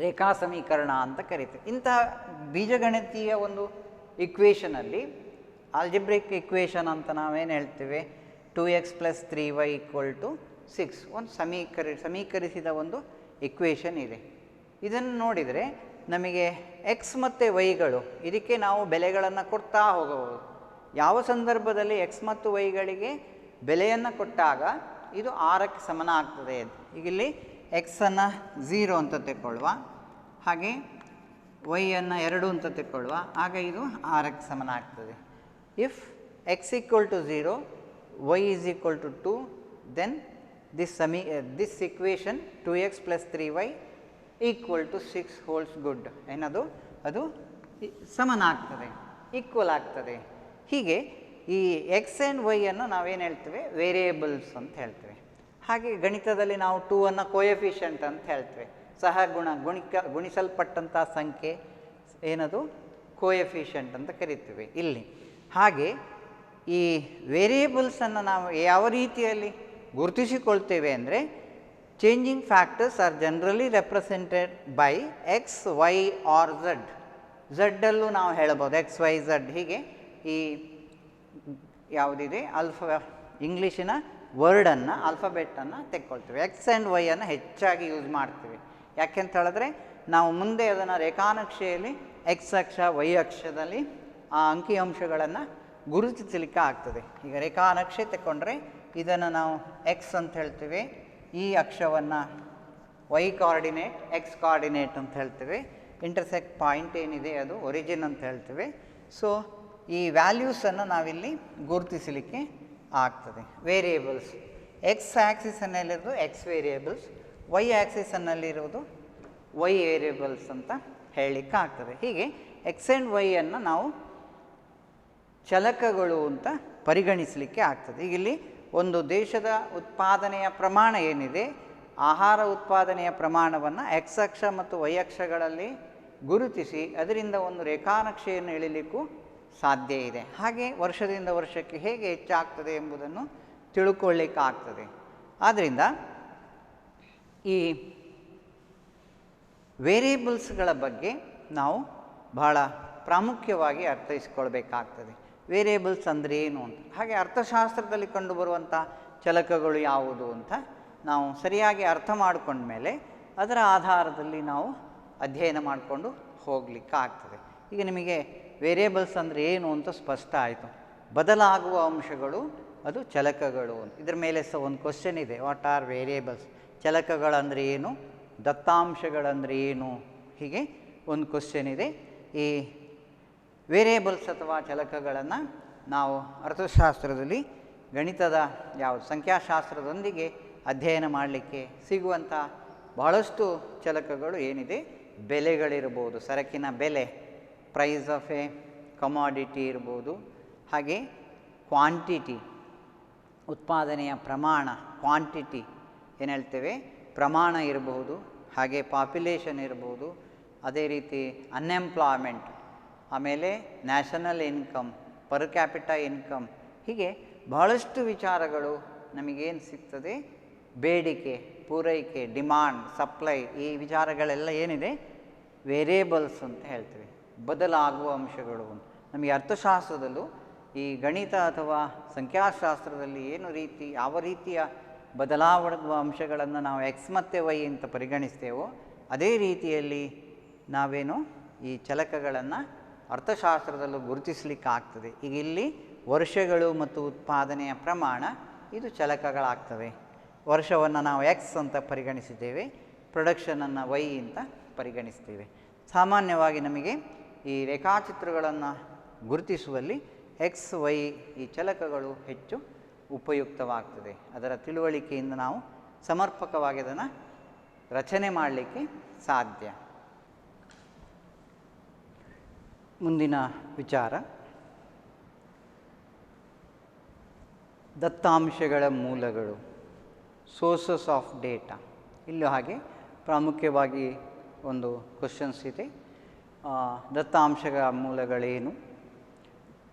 ರೇಖಾ ಸಮೀಕರಣ ಅಂತ ಕರಿತೇವೆ. ಇಂತಹ ಬೀಜಗಣಿತೀಯ ಒಂದು ಇಕ್ವೇಷನಲ್ಲಿ, ಆಲ್ಜಿಬ್ರಿಕ್ ಇಕ್ವೇಷನ್ ಅಂತ ನಾವೇನು ಹೇಳ್ತೇವೆ, 2x + 3y = 6 ಒಂದು ಸಮೀಕರಿಸಿದ ಒಂದು ಇಕ್ವೇಷನ್ ಇದೆ. ಇದನ್ನು ನೋಡಿದರೆ ನಮಗೆ ಎಕ್ಸ್ ಮತ್ತು ವೈಗಳು, ಇದಕ್ಕೆ ನಾವು ಬೆಲೆಗಳನ್ನು ಕೊಡ್ತಾ ಹೋಗಬಹುದು. ಯಾವ ಸಂದರ್ಭದಲ್ಲಿ ಎಕ್ಸ್ ಮತ್ತು ವೈಗಳಿಗೆ ಬೆಲೆಯನ್ನು ಕೊಟ್ಟಾಗ ಇದು 6ಕ್ಕೆ ಸಮನ ಆಗ್ತದೆ. ಈಗ ಇಲ್ಲಿ ಎಕ್ಸನ್ನು 0 ಅಂತ ತೆಕ್ಕೊಳ್ಳುವ, ಹಾಗೆ ವೈಯನ್ನು 2 ಅಂತ ತೆಕ್ಕೊಳ್ಳುವ, ಆಗ ಇದು 6ಕ್ಕೆ ಸಮನ ಆಗ್ತದೆ. If x = 0, y = 2, then this equation 2x + 3y = 6 holds good. ಏನದು, ಅದು ಸಮನ ಆಗ್ತದೆ, ಈಕ್ವಲ್ ಆಗ್ತದೆ. ಹೀಗೆ ಈ ಎಕ್ಸ್ ಆ್ಯಂಡ್ ವೈಯನ್ನು ನಾವೇನು ಹೇಳ್ತೇವೆ, ವೇರಿಯೇಬಲ್ಸ್ ಅಂತ ಹೇಳ್ತೇವೆ. ಹಾಗೆ ಗಣಿತದಲ್ಲಿ ನಾವು 2ಅನ್ನು ಕೋಎಫಿಷಿಯಂಟ್ ಅಂತ ಹೇಳ್ತೇವೆ. ಗುಣಿಸಲ್ಪಟ್ಟಂಥ ಸಂಖ್ಯೆ ಏನದು, ಕೋಎಫಿಷಿಯಂಟ್ ಅಂತ ಕರಿತೇವೆ ಇಲ್ಲಿ. ಹಾಗೆ ಈ ವೇರಿಯೇಬಲ್ಸನ್ನು ನಾವು ಯಾವ ರೀತಿಯಲ್ಲಿ ಗುರುತಿಸಿಕೊಳ್ತೇವೆ ಅಂದರೆ, changing factors are generally represented by X, Y or Z. ಝಡ್ಡಲ್ಲೂ ನಾವು ಹೇಳಬಹುದು ಎಕ್ಸ್, ವೈ, ಝಡ್. ಹೀಗೆ ಈ ಯಾವುದಿದೆ ಇಂಗ್ಲೀಷಿನ ವರ್ಡನ್ನು, ಆಲ್ಫಾಬೆಟನ್ನು ತೆಕ್ಕೊಳ್ತೇವೆ. ಎಕ್ಸ್ ಆ್ಯಂಡ್ ವೈಯನ್ನು ಹೆಚ್ಚಾಗಿ ಯೂಸ್ ಮಾಡ್ತೀವಿ. ಯಾಕೆಂತ ಹೇಳಿದ್ರೆ ನಾವು ಮುಂದೆ ಅದನ್ನು ರೇಖಾನಕ್ಷೆಯಲ್ಲಿ ಎಕ್ಸ್ ಅಕ್ಷ, ವೈ ಅಕ್ಷದಲ್ಲಿ ಆ ಅಂಕಿಅಂಶಗಳನ್ನು ಗುರುತಿಸಲಿಕ್ಕೆ ಆಗ್ತದೆ. ಈಗ ರೇಖಾನಕ್ಷೆ ತೆಕ್ಕೊಂಡ್ರೆ ಇದನ್ನು ನಾವು ಎಕ್ಸ್ ಅಂತ ಹೇಳ್ತೇವೆ, ಈ ಅಕ್ಷವನ್ನು ವೈ ಕೋಆರ್ಡಿನೇಟ್, ಎಕ್ಸ್ ಕೋಆರ್ಡಿನೇಟ್ ಅಂತ ಹೇಳ್ತೇವೆ. ಇಂಟರ್ಸೆಕ್ಟ್ ಪಾಯಿಂಟ್ ಏನಿದೆ ಅದು ಒರಿಜಿನ್ ಅಂತ ಹೇಳ್ತೇವೆ. ಸೊ ಈ ವ್ಯಾಲ್ಯೂಸನ್ನು ನಾವಿಲ್ಲಿ ಗುರುತಿಸಲಿಕ್ಕೆ ಆಗ್ತದೆ. ವೇರಿಯೇಬಲ್ಸ್ ಎಕ್ಸ್ ಆ್ಯಕ್ಸಿಸನ್ನಲ್ಲಿರೋದು ಎಕ್ಸ್ ವೇರಿಯೇಬಲ್ಸ್, ವೈ ಆ್ಯಕ್ಸಿಸನ್ನಲ್ಲಿರುವುದು ವೈ ವೇರಿಯೇಬಲ್ಸ್ ಅಂತ ಹೇಳಲಿಕ್ಕೆ ಆಗ್ತದೆ. ಹೀಗೆ ಎಕ್ಸ್ ಆ್ಯಂಡ್ ವೈಯನ್ನು ನಾವು ಚಲಕಗಳು ಅಂತ ಪರಿಗಣಿಸಲಿಕ್ಕೆ ಆಗ್ತದೆ. ಈಗ ಇಲ್ಲಿ ಒಂದು ದೇಶದ ಉತ್ಪಾದನೆಯ ಪ್ರಮಾಣ ಏನಿದೆ, ಆಹಾರ ಉತ್ಪಾದನೆಯ ಪ್ರಮಾಣವನ್ನು ಎಕ್ಸ್ ಅಕ್ಷ ಮತ್ತು ವೈ ಅಕ್ಷಗಳಲ್ಲಿ ಗುರುತಿಸಿ ಅದರಿಂದ ಒಂದು ರೇಖಾನಕ್ಷೆಯನ್ನು ಎಳಿಲಿಕ್ಕೂ ಸಾಧ್ಯ ಇದೆ. ಹಾಗೆ ವರ್ಷದಿಂದ ವರ್ಷಕ್ಕೆ ಹೇಗೆ ಹೆಚ್ಚಾಗ್ತದೆ ಎಂಬುದನ್ನು ತಿಳ್ಕೊಳ್ಳಿಕ್ಕಾಗ್ತದೆ. ಆದ್ದರಿಂದ ಈ ವೇರಿಯೇಬಲ್ಸ್ಗಳ ಬಗ್ಗೆ ನಾವು ಬಹಳ ಪ್ರಾಮುಖ್ಯವಾಗಿ ಅರ್ಥೈಸಿಕೊಳ್ಬೇಕಾಗ್ತದೆ. ವೇರಿಯೇಬಲ್ಸ್ ಅಂದರೆ ಏನು ಅಂತ, ಹಾಗೆ ಅರ್ಥಶಾಸ್ತ್ರದಲ್ಲಿ ಕಂಡುಬರುವಂಥ ಚಲಕಗಳು ಯಾವುದು ಅಂತ ನಾವು ಸರಿಯಾಗಿ ಅರ್ಥ ಮಾಡಿಕೊಂಡ್ಮೇಲೆ ಅದರ ಆಧಾರದಲ್ಲಿ ನಾವು ಅಧ್ಯಯನ ಮಾಡಿಕೊಂಡು ಹೋಗಲಿಕ್ಕಾಗ್ತದೆ. ಈಗ ನಿಮಗೆ ವೇರಿಯೇಬಲ್ಸ್ ಅಂದರೆ ಏನು ಅಂತ ಸ್ಪಷ್ಟ ಆಯಿತು. ಬದಲಾಗುವ ಅಂಶಗಳು ಅದು ಚಲಕಗಳು. ಇದರ ಮೇಲೆ ಸಹ ಒಂದು ಕ್ವಶನ್ ಇದೆ, ವಾಟ್ ಆರ್ ವೇರಿಯೇಬಲ್ಸ್? ಚಲಕಗಳಂದರೆ ಏನು, ದತ್ತಾಂಶಗಳಂದರೆ ಏನು, ಹೀಗೆ ಒಂದು ಕ್ವಶನ್ ಇದೆ. ಈ ವೇರಿಯೇಬಲ್ಸ್ ಅಥವಾ ಚಲಕಗಳನ್ನು ನಾವು ಅರ್ಥಶಾಸ್ತ್ರದಲ್ಲಿ ಗಣಿತದ ಸಂಖ್ಯಾಶಾಸ್ತ್ರದೊಂದಿಗೆ ಅಧ್ಯಯನ ಮಾಡಲಿಕ್ಕೆ ಸಿಗುವಂಥ ಬಹಳಷ್ಟು ಚಲಕಗಳು ಏನಿದೆ, ಬೆಲೆಗಳಿರ್ಬೋದು, ಸರಕಿನ ಬೆಲೆ, ಪ್ರೈಸ್ ಆಫ್ ಎ ಕಮಾಡಿಟಿ ಇರ್ಬೋದು, ಹಾಗೆ ಕ್ವಾಂಟಿಟಿ, ಉತ್ಪಾದನೆಯ ಪ್ರಮಾಣ, ಕ್ವಾಂಟಿಟಿ ಏನು ಹೇಳ್ತೇವೆ, ಪ್ರಮಾಣ ಇರಬಹುದು, ಹಾಗೆ ಪಾಪ್ಯುಲೇಷನ್ ಇರ್ಬೋದು, ಅದೇ ರೀತಿ ಅನ್ಎಂಪ್ಲಾಯ್ಮೆಂಟ್, ಆಮೇಲೆ national income, per capita income, ಹೀಗೆ ಬಹಳಷ್ಟು ವಿಚಾರಗಳು ನಮಗೇನು ಸಿಗ್ತದೆ, ಬೇಡಿಕೆ, ಪೂರೈಕೆ, ಡಿಮಾಂಡ್, ಸಪ್ಲೈ, ಈ ವಿಚಾರಗಳೆಲ್ಲ ಏನಿದೆ ವೇರಿಯೇಬಲ್ಸ್ ಅಂತ ಹೇಳ್ತೀವಿ, ಬದಲಾಗುವ ಅಂಶಗಳು. ನಮಗೆ ಅರ್ಥಶಾಸ್ತ್ರದಲ್ಲೂ ಈ ಗಣಿತ ಅಥವಾ ಸಂಖ್ಯಾಶಾಸ್ತ್ರದಲ್ಲಿ ಯಾವ ರೀತಿಯ ಬದಲಾವಣೆಯ ಅಂಶಗಳನ್ನು ನಾವು ಎಕ್ಸ್ ಮತ್ತು ವೈ ಅಂತ ಪರಿಗಣಿಸ್ತೇವೋ ಅದೇ ರೀತಿಯಲ್ಲಿ ನಾವೇನು ಈ ಚಲಕಗಳನ್ನು ಅರ್ಥಶಾಸ್ತ್ರದಲ್ಲೂ ಗುರುತಿಸಲಿಕ್ಕಾಗ್ತದೆ. ಈಗ ಇಲ್ಲಿ ವರ್ಷಗಳು ಮತ್ತು ಉತ್ಪಾದನೆಯ ಪ್ರಮಾಣ ಇದು ಚಲಕಗಳಾಗ್ತವೆ. ವರ್ಷವನ್ನು ನಾವು ಎಕ್ಸ್ ಅಂತ ಪರಿಗಣಿಸಿದ್ದೇವೆ, ಪ್ರೊಡಕ್ಷನನ್ನು ವೈ ಅಂತ ಪರಿಗಣಿಸ್ತೇವೆ. ಸಾಮಾನ್ಯವಾಗಿ ನಮಗೆ ಈ ರೇಖಾಚಿತ್ರಗಳನ್ನು ಗುರುತಿಸುವಲ್ಲಿ ಎಕ್ಸ್ ವೈ ಈ ಚಲಕಗಳು ಹೆಚ್ಚು ಉಪಯುಕ್ತವಾಗ್ತದೆ. ಅದರ ತಿಳುವಳಿಕೆಯಿಂದ ನಾವು ಸಮರ್ಪಕವಾಗಿ ಅದನ್ನು ರಚನೆ ಮಾಡಲಿಕ್ಕೆ ಸಾಧ್ಯ. ಮುಂದಿನ ವಿಚಾರ ದತ್ತಾಂಶಗಳ ಮೂಲಗಳು, ಸೋರ್ಸಸ್ ಆಫ್ ಡೇಟಾ. ಇಲ್ಲೂ ಹಾಗೆ ಪ್ರಾಮುಖ್ಯವಾಗಿ ಒಂದು ಕ್ವಶನ್ಸ್ ಇದೆ. ದತ್ತಾಂಶಗಳ ಮೂಲಗಳೇನು,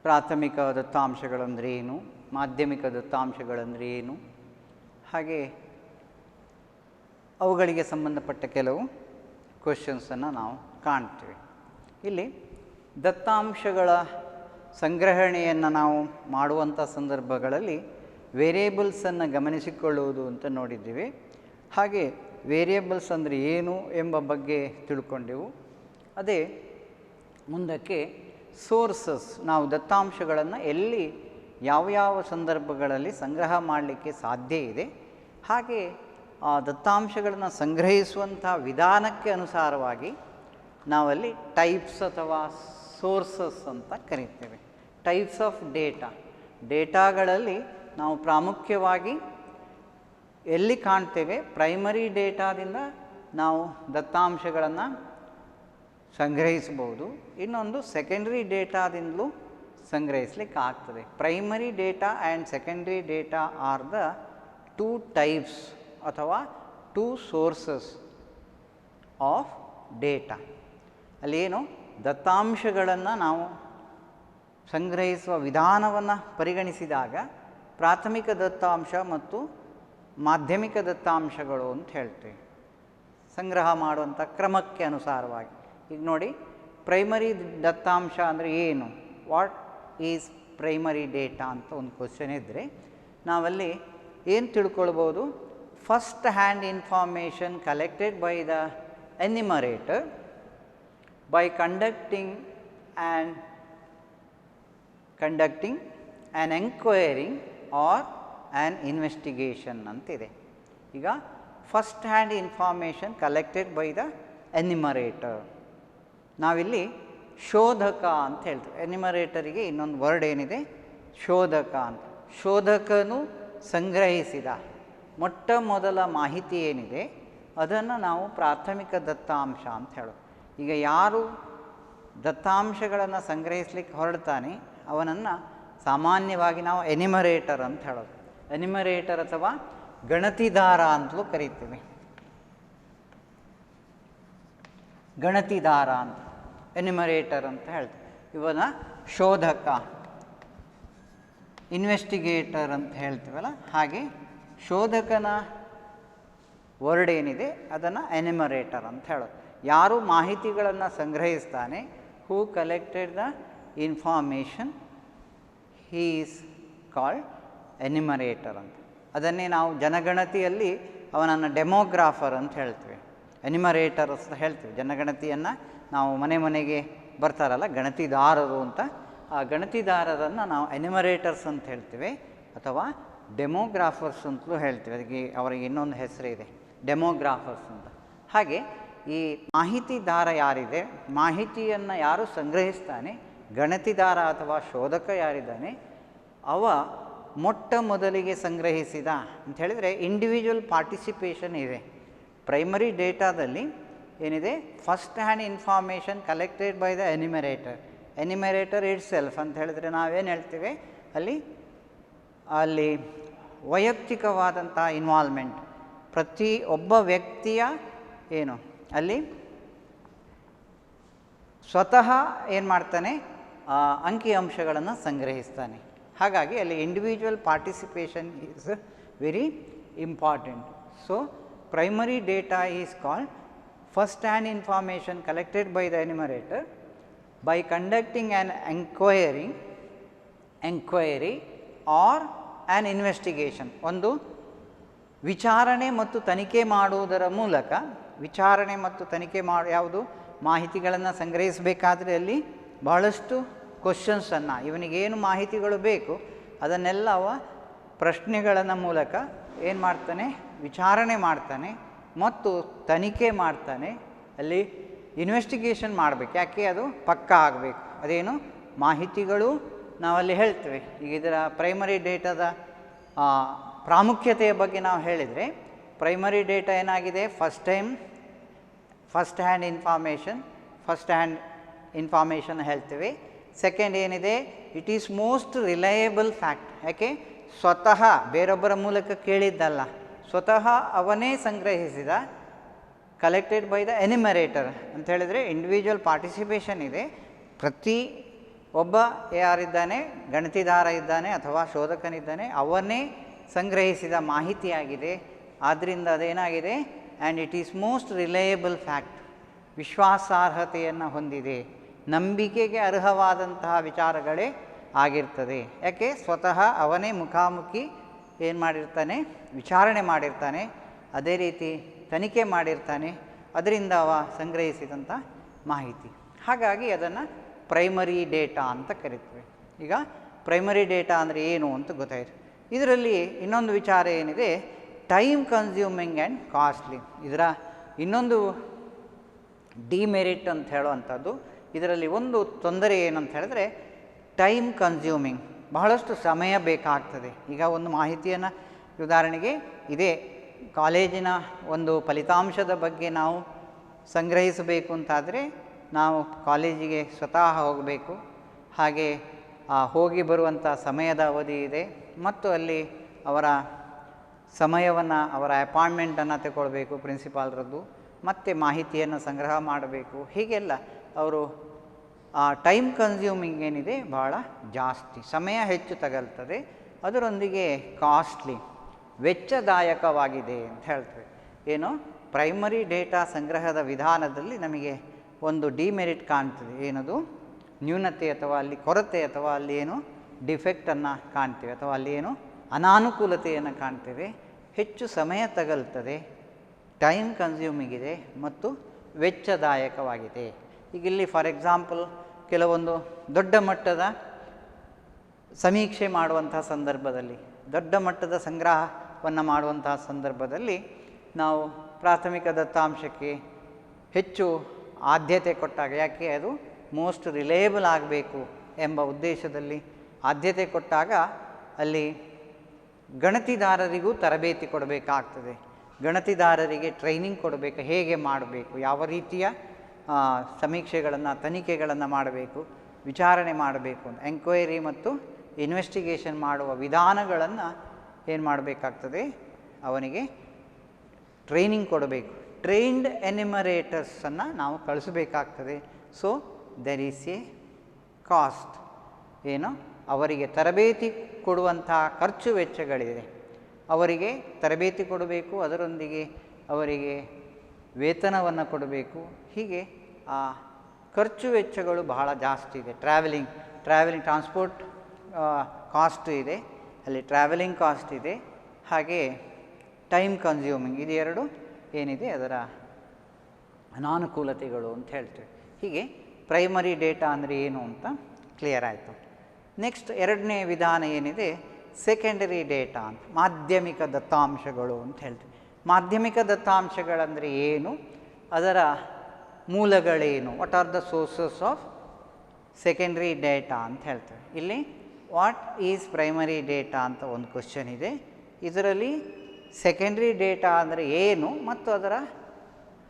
ಪ್ರಾಥಮಿಕ ದತ್ತಾಂಶಗಳಂದರೆ ಏನು, ಮಾಧ್ಯಮಿಕ ದತ್ತಾಂಶಗಳಂದರೆ ಏನು, ಹಾಗೆ ಅವುಗಳಿಗೆ ಸಂಬಂಧಪಟ್ಟ ಕೆಲವು ಕ್ವಶನ್ಸನ್ನು ನಾವು ಕಾಣ್ತೀವಿ. ಇಲ್ಲಿ ದತ್ತಾಂಶಗಳ ಸಂಗ್ರಹಣೆಯನ್ನು ನಾವು ಮಾಡುವಂಥ ಸಂದರ್ಭಗಳಲ್ಲಿ ವೇರಿಯೇಬಲ್ಸನ್ನು ಗಮನಿಸಿಕೊಳ್ಳುವುದು ಅಂತ ನೋಡಿದ್ದೀವಿ. ಹಾಗೆ ವೇರಿಯೇಬಲ್ಸ್ ಅಂದರೆ ಏನು ಎಂಬ ಬಗ್ಗೆ ತಿಳ್ಕೊಂಡೆವು. ಅದೇ ಮುಂದಕ್ಕೆ ಸೋರ್ಸಸ್, ನಾವು ದತ್ತಾಂಶಗಳನ್ನು ಎಲ್ಲಿ ಯಾವ ಸಂದರ್ಭಗಳಲ್ಲಿ ಸಂಗ್ರಹ ಮಾಡಲಿಕ್ಕೆ ಸಾಧ್ಯ ಇದೆ, ಹಾಗೆ ಆ ದತ್ತಾಂಶಗಳನ್ನು ಸಂಗ್ರಹಿಸುವಂಥ ವಿಧಾನಕ್ಕೆ ಅನುಸಾರವಾಗಿ ನಾವಲ್ಲಿ ಟೈಪ್ಸ್ ಅಥವಾ ಸೋರ್ಸಸ್ ಅಂತ ಕರೀತೇವೆ. ಟೈಪ್ಸ್ ಆಫ್ ಡೇಟಾಗಳಲ್ಲಿ ನಾವು ಪ್ರಾಮುಖ್ಯವಾಗಿ ಎಲ್ಲಿ ಕಾಣ್ತೇವೆ, ಪ್ರೈಮರಿ ಡೇಟಾದಿಂದ ನಾವು ದತ್ತಾಂಶಗಳನ್ನು ಸಂಗ್ರಹಿಸಬಹುದು, ಇನ್ನೊಂದು ಸೆಕೆಂಡ್ರಿ ಡೇಟಾದಿಂದಲೂ ಸಂಗ್ರಹಿಸಲಿಕ್ಕೆ ಆಗ್ತದೆ. Primary data and secondary data are the two types ಅಥವಾ ಟೂ ಸೋರ್ಸಸ್ ಆಫ್ ಡೇಟಾ. ಅಲ್ಲೇನು ದತ್ತಾಂಶಗಳನ್ನು ನಾವು ಸಂಗ್ರಹಿಸುವ ವಿಧಾನವನ್ನು ಪರಿಗಣಿಸಿದಾಗ ಪ್ರಾಥಮಿಕ ದತ್ತಾಂಶ ಮತ್ತು ಮಾಧ್ಯಮಿಕ ದತ್ತಾಂಶಗಳು ಅಂತ ಹೇಳ್ತೇವೆ, ಸಂಗ್ರಹ ಮಾಡುವಂಥ ಕ್ರಮಕ್ಕೆ ಅನುಸಾರವಾಗಿ. ಈಗ ನೋಡಿ, ಪ್ರೈಮರಿ ದತ್ತಾಂಶ ಅಂದರೆ ಏನು, ವಾಟ್ ಈಸ್ ಪ್ರೈಮರಿ ಡೇಟಾ ಅಂತ ಒಂದು ಕ್ವಶನ್ ಇದ್ದರೆ ನಾವಲ್ಲಿ ಏನು ತಿಳ್ಕೊಳ್ಬೋದು, first hand information collected by the enumerator by conducting an enquiry or an investigation ಅಂತಿದೆ. ಈಗ first hand information collected by the enumerator, ನಾವಿಲ್ಲಿ ಶೋಧಕ ಅಂತ ಹೇಳ್ತೇವೆ. ಎನ್ಯುಮರೇಟರಿಗೆ ಇನ್ನೊಂದು ವರ್ಡ್ ಏನಿದೆ, ಶೋಧಕ ಅಂತ. ಶೋಧಕನು ಸಂಗ್ರಹಿಸಿದ ಮೊಟ್ಟ ಮೊದಲ ಮಾಹಿತಿ ಏನಿದೆ ಅದನ್ನು ನಾವು ಪ್ರಾಥಮಿಕ ದತ್ತಾಂಶ ಅಂತ ಹೇಳೋದು. ಈಗ ಯಾರು ದತ್ತಾಂಶಗಳನ್ನು ಸಂಗ್ರಹಿಸಲಿಕ್ಕೆ ಹೊರಡ್ತಾನೆ ಅವನನ್ನು ಸಾಮಾನ್ಯವಾಗಿ ನಾವು ಎನ್ಯುಮರೇಟರ್ ಅಂತ ಹೇಳೋದು. ಎನ್ಯುಮರೇಟರ್ ಅಥವಾ ಗಣತಿದಾರ ಅಂತಲೂ ಕರೀತೀವಿ. ಗಣತಿದಾರ ಅಂತ, ಎನ್ಯುಮರೇಟರ್ ಅಂತ ಹೇಳ್ತೀವಿ. ಇವನ ಶೋಧಕ, ಇನ್ವೆಸ್ಟಿಗೇಟರ್ ಅಂತ ಹೇಳ್ತೀವಲ್ಲ, ಹಾಗೆ ಶೋಧಕನ ವರ್ಡ್ ಏನಿದೆ ಅದನ್ನು ಎನ್ಯುಮರೇಟರ್ ಅಂತ ಹೇಳೋದು. ಯಾರು ಮಾಹಿತಿಗಳನ್ನು ಸಂಗ್ರಹಿಸ್ತಾನೆ, who collected the information, he is called enumerator ಅಂತ. ಅದನ್ನೇ ನಾವು ಜನಗಣತಿಯಲ್ಲಿ ಅವನನ್ನು ಡೆಮೋಗ್ರಾಫರ್ ಅಂತ ಹೇಳ್ತೀವಿ, ಎನ್ಯುಮರೇಟರ್ ಅಂತ ಹೇಳ್ತೀವಿ. ಜನಗಣತಿಯನ್ನು ನಾವು ಮನೆಗೆ ಬರ್ತಾರಲ್ಲ ಗಣತಿದಾರರು ಅಂತ, ಆ ಗಣತಿದಾರರನ್ನು ನಾವು ಎನ್ಯುಮರೇಟರ್ಸ್ ಅಂತ ಹೇಳ್ತೀವಿ ಅಥವಾ ಡೆಮೋಗ್ರಾಫರ್ಸ್ ಅಂತಲೂ ಹೇಳ್ತೀವಿ. ಅದಕ್ಕೆ ಅವರಿಗೆ ಇನ್ನೊಂದು ಹೆಸರಿದೆ, ಡೆಮೋಗ್ರಾಫರ್ಸ್ ಅಂತ. ಹಾಗೆ ಈ ಮಾಹಿತಿದಾರ ಯಾರಿದೆ, ಮಾಹಿತಿಯನ್ನು ಯಾರು ಸಂಗ್ರಹಿಸ್ತಾನೆ, ಗಣತಿದಾರ ಅಥವಾ ಶೋಧಕ ಯಾರಿದ್ದಾನೆ, ಅವ ಮೊಟ್ಟ ಮೊದಲಿಗೆ ಸಂಗ್ರಹಿಸಿದ ಅಂತ ಹೇಳಿದರೆ ಇಂಡಿವಿಜುವಲ್ ಪಾರ್ಟಿಸಿಪೇಷನ್ ಇದೆ. ಪ್ರೈಮರಿ ಡೇಟಾದಲ್ಲಿ ಏನಿದೆ, first hand information collected by the enumerator itself ಅಂತ ಹೇಳಿದ್ರೆ ನಾವೇನು ಹೇಳ್ತೀವಿ, ಅಲ್ಲಿ ವೈಯಕ್ತಿಕವಾದಂಥ ಇನ್ವಾಲ್ವ್ಮೆಂಟ್, ಪ್ರತಿ ಒಬ್ಬ ವ್ಯಕ್ತಿಯ ಏನು ಅಲ್ಲಿ ಸ್ವತಃ ಏನು ಮಾಡ್ತಾನೆ, ಅಂಕಿ ಅಂಶಗಳನ್ನು ಸಂಗ್ರಹಿಸ್ತಾನೆ. ಹಾಗಾಗಿ ಅಲ್ಲಿ individual participation is very important. So primary data is called first hand information collected by the enumerator by conducting an enquiry or an investigation. ಒಂದು ವಿಚಾರಣೆ ಮತ್ತು ತನಿಖೆ ಮಾಡುವುದರ ಮೂಲಕ, ವಿಚಾರಣೆ ಮತ್ತು ತನಿಖೆ ಯಾವುದು, ಮಾಹಿತಿಗಳನ್ನು ಸಂಗ್ರಹಿಸಬೇಕಾದ್ರೆ ಅಲ್ಲಿ ಬಹಳಷ್ಟು ಕ್ವಶನ್ಸನ್ನು, ಇವನಿಗೇನು ಮಾಹಿತಿಗಳು ಬೇಕು ಅದನ್ನೆಲ್ಲ ಅವ ಪ್ರಶ್ನೆಗಳನ್ನು ಮೂಲಕ ಏನು ಮಾಡ್ತಾನೆ, ವಿಚಾರಣೆ ಮಾಡ್ತಾನೆ ಮತ್ತು ತನಿಖೆ ಮಾಡ್ತಾನೆ. ಅಲ್ಲಿ ಇನ್ವೆಸ್ಟಿಗೇಷನ್ ಮಾಡಬೇಕು, ಯಾಕೆ ಅದು ಪಕ್ಕಾ ಆಗಬೇಕು. ಅದೇನು ಮಾಹಿತಿಗಳು ನಾವಲ್ಲಿ ಹೇಳ್ತೇವೆ. ಈಗ ಇದರ ಪ್ರೈಮರಿ ಡೇಟಾದ ಪ್ರಾಮುಖ್ಯತೆಯ ಬಗ್ಗೆ ನಾವು ಹೇಳಿದರೆ, ಪ್ರೈಮರಿ ಡೇಟಾ ಏನಾಗಿದೆ, ಫಸ್ಟ್ ಹ್ಯಾಂಡ್ ಇನ್ಫಾರ್ಮೇಷನ್ ಹೇಳ್ತೇವೆ. ಸೆಕೆಂಡ್ ಏನಿದೆ, it is most reliable fact. ಯಾಕೆ, ಸ್ವತಃ ಬೇರೊಬ್ಬರ ಮೂಲಕ ಕೇಳಿದ್ದಲ್ಲ, ಸ್ವತಃ ಅವನೇ ಸಂಗ್ರಹಿಸಿದ, ಕಲೆಕ್ಟೆಡ್ ಬೈ ದ ಎನ್ಯುಮರೇಟರ್ ಅಂತ ಹೇಳಿದರೆ ಇಂಡಿವಿಜುವಲ್ ಪಾರ್ಟಿಸಿಪೇಷನ್ ಇದೆ. ಪ್ರತಿ ಒಬ್ಬ ಯಾರಿದ್ದಾನೆ, ಗಣತಿದಾರ ಇದ್ದಾನೆ ಅಥವಾ ಶೋಧಕನಿದ್ದಾನೆ, ಅವನೇ ಸಂಗ್ರಹಿಸಿದ ಮಾಹಿತಿಯಾಗಿದೆ. ಆದ್ದರಿಂದ ಅದೇನಾಗಿದೆ, and it is most reliable fact, ವಿಶ್ವಾಸಾರ್ಹತೆಯನ್ನು ಹೊಂದಿದೆ, ನಂಬಿಕೆಗೆ ಅರ್ಹವಾದಂತಹ ವಿಚಾರಗಳೇ ಆಗಿರ್ತದೆ. ಯಾಕೆ, ಸ್ವತಃ ಅವನೇ ಮುಖಾಮುಖಿ ಏನು ಮಾಡಿರ್ತಾನೆ, ವಿಚಾರಣೆ ಮಾಡಿರ್ತಾನೆ, ಅದೇ ರೀತಿ ತನಿಖೆ ಮಾಡಿರ್ತಾನೆ, ಅದರಿಂದ ಅವ ಸಂಗ್ರಹಿಸಿದಂಥ ಮಾಹಿತಿ. ಹಾಗಾಗಿ ಅದನ್ನು ಪ್ರೈಮರಿ ಡೇಟಾ ಅಂತ ಕರಿತೀವಿ. ಈಗ ಪ್ರೈಮರಿ ಡೇಟಾ ಅಂದರೆ ಏನು ಅಂತ ಗೊತ್ತಾಯಿತು. ಇದರಲ್ಲಿ ಇನ್ನೊಂದು ವಿಚಾರ ಏನಿದೆ, ಟೈಮ್ ಕನ್ಸ್ಯೂಮಿಂಗ್ ಆ್ಯಂಡ್ ಕಾಸ್ಟ್ಲಿ. ಇದರ ಇನ್ನೊಂದು ಡಿಮೆರಿಟ್ ಅಂತ ಹೇಳುವಂಥದ್ದು, ಇದರಲ್ಲಿ ಒಂದು ತೊಂದರೆ ಏನಂತ ಹೇಳಿದ್ರೆ ಟೈಮ್ ಕನ್ಸ್ಯೂಮಿಂಗ್, ಬಹಳಷ್ಟು ಸಮಯ ಬೇಕಾಗ್ತದೆ. ಈಗ ಒಂದು ಮಾಹಿತಿಯನ್ನು, ಉದಾಹರಣೆಗೆ ಇದೇ ಕಾಲೇಜಿನ ಒಂದು ಫಲಿತಾಂಶದ ಬಗ್ಗೆ ನಾವು ಸಂಗ್ರಹಿಸಬೇಕು ಅಂತಾದರೆ ನಾವು ಕಾಲೇಜಿಗೆ ಸ್ವತಃ ಹೋಗಬೇಕು. ಹಾಗೆ ಹೋಗಿ ಬರುವಂಥ ಸಮಯದ ಅವಧಿ ಇದೆ ಮತ್ತು ಅಲ್ಲಿ ಅವರ ಸಮಯವನ್ನು, ಅವರ ಅಪಾಯಿಂಟ್ಮೆಂಟನ್ನು ತಗೊಳ್ಬೇಕು ಪ್ರಿನ್ಸಿಪಾಲ್ರದ್ದು, ಮತ್ತು ಮಾಹಿತಿಯನ್ನು ಸಂಗ್ರಹ ಮಾಡಬೇಕು. ಹೀಗೆಲ್ಲ ಅವರು ಟೈಮ್ ಕನ್ಸ್ಯೂಮಿಂಗ್ ಏನಿದೆ ಭಾಳ ಜಾಸ್ತಿ, ಸಮಯ ಹೆಚ್ಚು ತಗಲ್ತದೆ. ಅದರೊಂದಿಗೆ ಕಾಸ್ಟ್ಲಿ, ವೆಚ್ಚದಾಯಕವಾಗಿದೆ ಅಂತ ಹೇಳ್ತೇವೆ. ಏನು, ಪ್ರೈಮರಿ ಡೇಟಾ ಸಂಗ್ರಹದ ವಿಧಾನದಲ್ಲಿ ನಮಗೆ ಒಂದು ಡಿಮೆರಿಟ್ ಕಾಣ್ತದೆ. ಏನದು, ನ್ಯೂನತೆ ಅಥವಾ ಅಲ್ಲಿ ಕೊರತೆ ಅಥವಾ ಅಲ್ಲಿ ಏನು ಡಿಫೆಕ್ಟನ್ನು ಕಾಣ್ತೇವೆ ಅಥವಾ ಅಲ್ಲಿ ಏನು ಅನಾನುಕೂಲತೆಯನ್ನು ಕಾಣ್ತೇವೆ. ಹೆಚ್ಚು ಸಮಯ ತಗಲ್ತದೆ, ಟೈಮ್ ಕನ್ಸ್ಯೂಮಿಂಗ್ ಇದೆ ಮತ್ತು ವೆಚ್ಚದಾಯಕವಾಗಿದೆ. ಈಗ ಇಲ್ಲಿ ಫಾರ್ ಎಕ್ಸಾಂಪಲ್ ಕೆಲವೊಂದು ದೊಡ್ಡ ಮಟ್ಟದ ಸಮೀಕ್ಷೆ ಮಾಡುವಂಥ ಸಂದರ್ಭದಲ್ಲಿ, ದೊಡ್ಡ ಮಟ್ಟದ ಸಂಗ್ರಹವನ್ನು ಮಾಡುವಂತಹ ಸಂದರ್ಭದಲ್ಲಿ ನಾವು ಪ್ರಾಥಮಿಕ ದತ್ತಾಂಶಕ್ಕೆ ಹೆಚ್ಚು ಆದ್ಯತೆ ಕೊಟ್ಟಾಗ, ಯಾಕೆ ಅದು ಮೋಸ್ಟ್ ರಿಲಯಬಲ್ ಆಗಬೇಕು ಎಂಬ ಉದ್ದೇಶದಲ್ಲಿ ಆದ್ಯತೆ ಕೊಟ್ಟಾಗ ಅಲ್ಲಿ ಗಣತಿದಾರರಿಗೂ ತರಬೇತಿ ಕೊಡಬೇಕಾಗ್ತದೆ. ಗಣತಿದಾರರಿಗೆ ಟ್ರೈನಿಂಗ್ ಕೊಡಬೇಕು, ಹೇಗೆ ಮಾಡಬೇಕು, ಯಾವ ರೀತಿಯ ಸಮೀಕ್ಷೆಗಳನ್ನು, ತನಿಖೆಗಳನ್ನು ಮಾಡಬೇಕು, ವಿಚಾರಣೆ ಮಾಡಬೇಕು, ಎಂಕ್ವೈರಿ ಮತ್ತು ಇನ್ವೆಸ್ಟಿಗೇಷನ್ ಮಾಡುವ ವಿಧಾನಗಳನ್ನು ಏನು ಮಾಡಬೇಕಾಗ್ತದೆ, ಅವನಿಗೆ ಟ್ರೈನಿಂಗ್ ಕೊಡಬೇಕು. ಟ್ರೈನ್ಡ್ ಎನ್ಯುಮರೇಟರ್ಸನ್ನು ನಾವು ಕಳಿಸಬೇಕಾಗ್ತದೆ. So there is a cost. ಏನು, ಅವರಿಗೆ ತರಬೇತಿ ಕೊಡುವಂಥ ಖರ್ಚು ವೆಚ್ಚಗಳಿದೆ. ಅವರಿಗೆ ತರಬೇತಿ ಕೊಡಬೇಕು, ಅದರೊಂದಿಗೆ ಅವರಿಗೆ ವೇತನವನ್ನು ಕೊಡಬೇಕು. ಹೀಗೆ ಆ ಖರ್ಚು ವೆಚ್ಚಗಳು ಬಹಳ ಜಾಸ್ತಿ ಇದೆ. ಟ್ರಾವೆಲಿಂಗ್ ಟ್ರಾನ್ಸ್ಪೋರ್ಟ್ ಕಾಸ್ಟ್ ಇದೆ, ಅಲ್ಲಿ ಟ್ರಾವೆಲಿಂಗ್ ಕಾಸ್ಟ್ ಇದೆ, ಹಾಗೆ ಟೈಮ್ ಕನ್ಸ್ಯೂಮಿಂಗ್, ಇದು ಎರಡು ಏನಿದೆ ಅದರ ಅನಾನುಕೂಲತೆಗಳು ಅಂತ ಹೇಳ್ತೇವೆ. ಹೀಗೆ ಪ್ರೈಮರಿ ಡೇಟಾ ಅಂದರೆ ಏನು ಅಂತ ಕ್ಲಿಯರ್ ಆಯಿತು. ನೆಕ್ಸ್ಟ್ ಎರಡನೇ ವಿಧಾನ ಏನಿದೆ, ಸೆಕೆಂಡರಿ ಡೇಟಾ ಅಂತ, ಮಾಧ್ಯಮಿಕ ದತ್ತಾಂಶಗಳು ಅಂತ ಹೇಳ್ತೀವಿ. ಮಾಧ್ಯಮಿಕ ದತ್ತಾಂಶಗಳಂದರೆ ಏನು, ಅದರ ಮೂಲಗಳೇನು, what are the sources of secondary data ಅಂತ ಹೇಳ್ತೇವೆ. ಇಲ್ಲಿ ವಾಟ್ ಈಸ್ ಪ್ರೈಮರಿ ಡೇಟಾ ಅಂತ ಒಂದು ಕ್ವಶನ್ ಇದೆ. ಇದರಲ್ಲಿ ಸೆಕೆಂಡ್ರಿ ಡೇಟಾ ಅಂದರೆ ಏನು ಮತ್ತು ಅದರ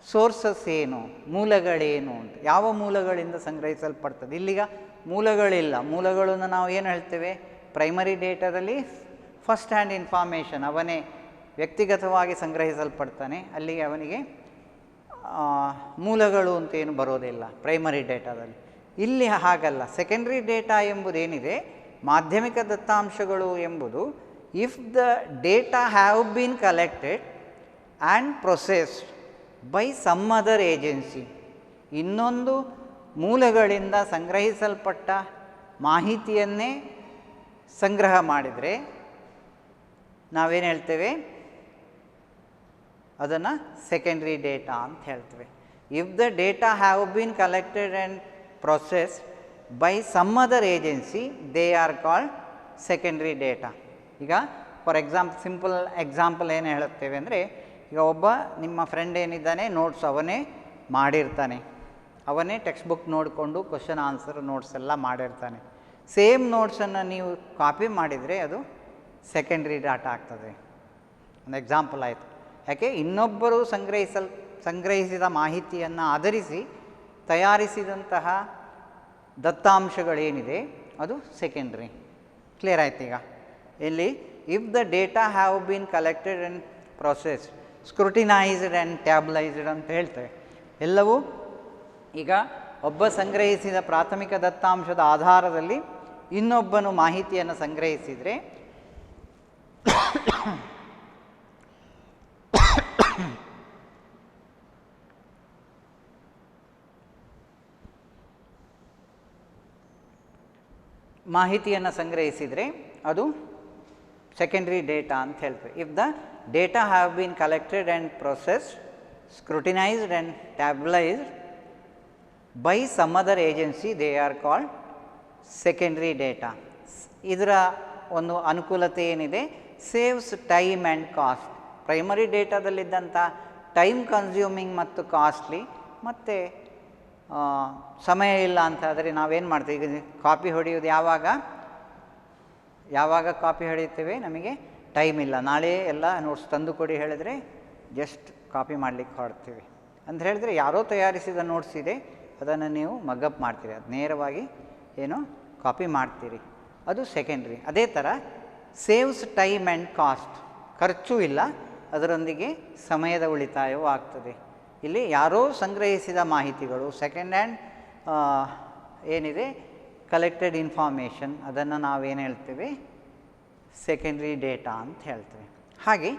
ಸೋರ್ಸಸ್ ಏನು, ಮೂಲಗಳೇನು ಅಂತ, ಯಾವ ಮೂಲಗಳಿಂದ ಸಂಗ್ರಹಿಸಲ್ಪಡ್ತದೆ. ಇಲ್ಲಿಗ ಮೂಲಗಳಿಲ್ಲ. ಮೂಲಗಳನ್ನು ನಾವು ಏನು ಹೇಳ್ತೇವೆ, ಪ್ರೈಮರಿ ಡೇಟಾದಲ್ಲಿ ಫಸ್ಟ್ ಹ್ಯಾಂಡ್ ಇನ್ಫಾರ್ಮೇಷನ್, ಅವನೇ ವ್ಯಕ್ತಿಗತವಾಗಿ ಸಂಗ್ರಹಿಸಲ್ಪಡ್ತಾನೆ, ಅಲ್ಲಿಗೆ ಅವನಿಗೆ ಮೂಲಗಳು ಅಂತೇನು ಬರೋದಿಲ್ಲ ಪ್ರೈಮರಿ ಡೇಟಾದಲ್ಲಿ. ಇಲ್ಲಿ ಹಾಗಲ್ಲ. ಸೆಕೆಂಡ್ರಿ ಡೇಟಾ ಎಂಬುದೇನಿದೆ, ಮಾಧ್ಯಮಿಕ ದತ್ತಾಂಶಗಳು ಎಂಬುದು if the data have been collected and processed by some other agency, ಇನ್ನೊಂದು ಮೂಲಗಳಿಂದ ಸಂಗ್ರಹಿಸಲ್ಪಟ್ಟ ಮಾಹಿತಿಯನ್ನೇ ಸಂಗ್ರಹ ಮಾಡಿದರೆ ನಾವೇನು ಹೇಳ್ತೇವೆ, ಅದನ್ನು ಸೆಕೆಂಡ್ರಿ ಡೇಟಾ ಅಂತ ಹೇಳ್ತೇವೆ. If the data have been collected and process by some other agency they are called secondary data. ಈಗ ಫಾರ್ ಸಿಂಪಲ್ ಎಕ್ಸಾಂಪಲ್ ಏನು ಹೇಳುತ್ತೇವೆ ಅಂದರೆ, ಈಗ ಒಬ್ಬ ನಿಮ್ಮ ಫ್ರೆಂಡ್ ಏನಿದ್ದಾನೆ, ನೋಟ್ಸ್ ಅವನೇ ಮಾಡಿರ್ತಾನೆ, ಅವನೇ ಟೆಕ್ಸ್ಟ್ ಬುಕ್ ನೋಡಿಕೊಂಡು ಕ್ವಶನ್ ಆನ್ಸರ್ ನೋಟ್ಸ್ ಎಲ್ಲ ಮಾಡಿರ್ತಾನೆ. ಸೇಮ್ ನೋಟ್ಸನ್ನು ನೀವು ಕಾಪಿ ಮಾಡಿದರೆ ಅದು ಸೆಕೆಂಡ್ರಿ ಡಾಟಾ ಆಗ್ತದೆ. ಒಂದು ಎಕ್ಸಾಂಪಲ್ ಆಯಿತು. ಯಾಕೆ, ಇನ್ನೊಬ್ಬರು ಸಂಗ್ರಹಿಸಿದ ಮಾಹಿತಿಯನ್ನು ಆಧರಿಸಿ ತಯಾರಿಸಿದಂತಹ ದತ್ತಾಂಶಗಳೇನಿದೆ ಅದು ಸೆಕೆಂಡ್ರಿ. ಕ್ಲಿಯರ್ ಆಯ್ತು. ಈಗ ಇಲ್ಲಿ if the data have been collected and process, scrutinised and tabulised ಅಂತ ಹೇಳ್ತೇವೆ. ಎಲ್ಲವೂ ಈಗ ಒಬ್ಬ ಸಂಗ್ರಹಿಸಿದ ಪ್ರಾಥಮಿಕ ದತ್ತಾಂಶದ ಆಧಾರದಲ್ಲಿ ಇನ್ನೊಬ್ಬನು ಮಾಹಿತಿಯನ್ನು ಸಂಗ್ರಹಿಸಿದರೆ ಅದು ಸೆಕೆಂಡ್ರಿ ಡೇಟಾ ಅಂತ ಹೇಳ್ತೇವೆ. If the data have been collected and processed, scrutinised and tabulised by some other agency they are called secondary data. ಇದರ ಒಂದು ಅನುಕೂಲತೆ ಏನಿದೆ, saves time and cost. Primary ಡೇಟಾದಲ್ಲಿದ್ದಂಥ ಟೈಮ್ ಕನ್ಸ್ಯೂಮಿಂಗ್ ಮತ್ತು ಕಾಸ್ಟ್ಲಿ ಮತ್ತು ಸಮಯ ಇಲ್ಲ ಅಂತಾದರೆ ನಾವೇನು ಮಾಡ್ತೀವಿ, ಈಗ ಕಾಪಿ ಹೊಡೆಯೋದು ಯಾವಾಗ ಕಾಪಿ ಹೊಡೆಯುತ್ತೇವೆ, ನಮಗೆ ಟೈಮ್ ಇಲ್ಲ, ನಾಳೆ ಎಲ್ಲ ನೋಟ್ಸ್ ತಂದು ಕೊಡಿ ಹೇಳಿದರೆ ಜಸ್ಟ್ ಕಾಪಿ ಮಾಡಲಿಕ್ಕೆ ಹೊರಡ್ತೀವಿ ಅಂತ ಹೇಳಿದ್ರೆ, ಯಾರೋ ತಯಾರಿಸಿದ ನೋಟ್ಸ್ ಇದೆ ಅದನ್ನು ನೀವು ಮಗಪ್ ಮಾಡ್ತೀರಿ, ಅದು ನೇರವಾಗಿ ಏನು ಕಾಪಿ ಮಾಡ್ತೀರಿ, ಅದು ಸೆಕೆಂಡ್ರಿ. ಅದೇ ಥರ ಸೇವ್ಸ್ ಟೈಮ್ ಆ್ಯಂಡ್ ಕಾಸ್ಟ್, ಖರ್ಚು ಇಲ್ಲ, ಅದರೊಂದಿಗೆ ಸಮಯದ ಉಳಿತಾಯವೂ ಆಗ್ತದೆ. ಇಲ್ಲಿ ಯಾರೋ ಸಂಗ್ರಹಿಸಿದ ಮಾಹಿತಿಗಳು, ಸೆಕೆಂಡ್ ಹ್ಯಾಂಡ್ ಏನಿದೆ ಕಲೆಕ್ಟೆಡ್ ಇನ್ಫಾರ್ಮೇಷನ್, ಅದನ್ನು ನಾವೇನು ಹೇಳ್ತೇವೆ, ಸೆಕೆಂಡ್ರಿ ಡೇಟಾ ಅಂತ ಹೇಳ್ತೇವೆ. ಹಾಗೆ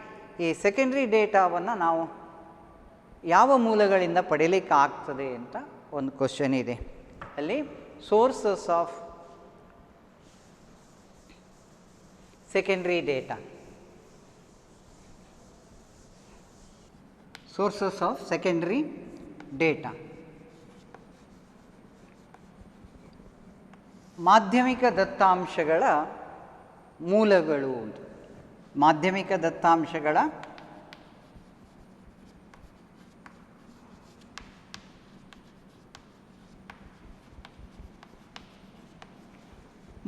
ಈ ಸೆಕೆಂಡ್ರಿ ಡೇಟಾವನ್ನು ನಾವು ಯಾವ ಮೂಲಗಳಿಂದ ಪಡೀಲಿಕ್ಕೆ ಆಗ್ತದೆ ಅಂತ ಒಂದು ಕ್ವಶನ್ ಇದೆ. ಅಲ್ಲಿ sources of secondary data, sources of secondary data. ಮಾಧ್ಯಮಿಕ ದತ್ತಾಂಶಗಳ ಮೂಲಗಳು. ಮಾಧ್ಯಮಿಕ ದತ್ತಾಂಶಗಳ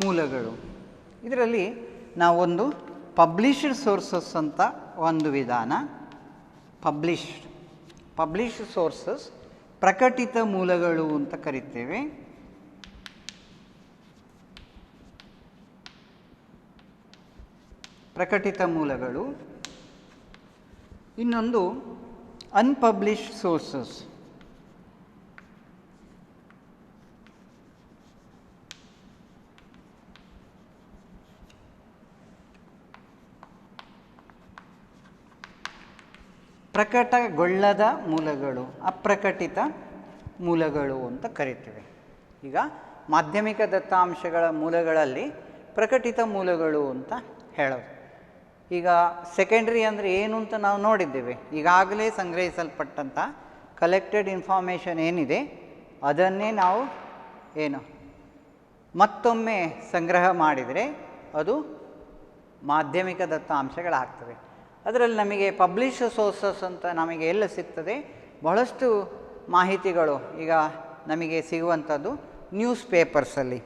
ಮೂಲಗಳು. ಇದರಲ್ಲಿ ನಾವೊಂದು ಪಬ್ಲಿಷ್ಡ್ ಸೋರ್ಸಸ್ ಅಂತ ಒಂದು ವಿಧಾನ, ಪಬ್ಲಿಷ್ಡ್ ಸೋರ್ಸಸ್, ಪ್ರಕಟಿತ ಮೂಲಗಳು ಅಂತ ಕರಿತೇವೆ. ಪ್ರಕಟಿತ ಮೂಲಗಳು. ಇನ್ನೊಂದು ಅನ್ಪಬ್ಲಿಷ್ಡ್ ಸೋರ್ಸಸ್. ಪ್ರಕಟಗೊಳ್ಳದ ಮೂಲಗಳು, ಅಪ್ರಕಟಿತ ಮೂಲಗಳು ಅಂತ ಕರಿತೇವೆ. ಈಗ ಮಾಧ್ಯಮಿಕ ದತ್ತಾಂಶಗಳ ಮೂಲಗಳಲ್ಲಿ ಪ್ರಕಟಿತ ಮೂಲಗಳು ಅಂತ ಹೇಳೋದು. ಈಗ ಸೆಕೆಂಡ್ರಿ ಅಂದರೆ ಏನು ಅಂತ ನಾವು ನೋಡಿದ್ದೇವೆ. ಈಗಾಗಲೇ ಸಂಗ್ರಹಿಸಲ್ಪಟ್ಟಂಥ ಕಲೆಕ್ಟೆಡ್ ಇನ್ಫಾರ್ಮೇಷನ್ ಏನಿದೆ ಅದನ್ನೇ ನಾವು ಏನು ಮತ್ತೊಮ್ಮೆ ಸಂಗ್ರಹ ಮಾಡಿದರೆ ಅದು ಮಾಧ್ಯಮಿಕ ದತ್ತಾಂಶಗಳಾಗ್ತವೆ. ಅದರಲ್ಲಿ ನಮಗೆ ಪಬ್ಲಿಷ್ ಸೋರ್ಸಸ್ ಅಂತ ನಮಗೆ ಎಲ್ಲ ಸಿಗ್ತದೆ. ಬಹಳಷ್ಟು ಮಾಹಿತಿಗಳು ಈಗ ನಮಗೆ ಸಿಗುವಂಥದ್ದು ನ್ಯೂಸ್ ಪೇಪರ್ಸಲ್ಲಿ.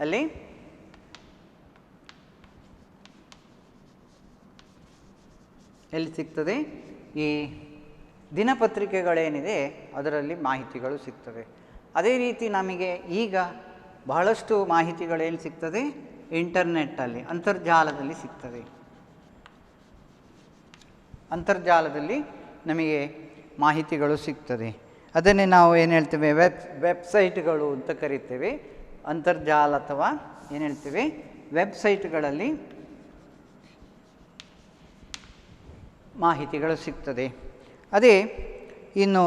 ಅಲ್ಲಿ ಎಲ್ಲಿ ಸಿಗ್ತದೆ? ಈ ದಿನಪತ್ರಿಕೆಗಳೇನಿದೆ ಅದರಲ್ಲಿ ಮಾಹಿತಿಗಳು ಸಿಗ್ತವೆ. ಅದೇ ರೀತಿ ನಮಗೆ ಈಗ ಬಹಳಷ್ಟು ಮಾಹಿತಿಗಳೇನು ಸಿಗ್ತದೆ? ಇಂಟರ್ನೆಟ್ಟಲ್ಲಿ, ಅಂತರ್ಜಾಲದಲ್ಲಿ ಸಿಗ್ತದೆ. ಅಂತರ್ಜಾಲದಲ್ಲಿ ನಮಗೆ ಮಾಹಿತಿಗಳು ಸಿಗ್ತದೆ. ಅದನ್ನೇ ನಾವು ಏನು ಹೇಳ್ತೇವೆ? ವೆಬ್ಸೈಟ್ಗಳು ಅಂತ ಕರಿತೇವೆ. ಅಂತರ್ಜಾಲ ಅಥವಾ ಏನು ಹೇಳ್ತೇವೆ? ವೆಬ್ಸೈಟ್ಗಳಲ್ಲಿ ಮಾಹಿತಿಗಳು ಸಿಗ್ತದೆ. ಅದೇ ಇನ್ನು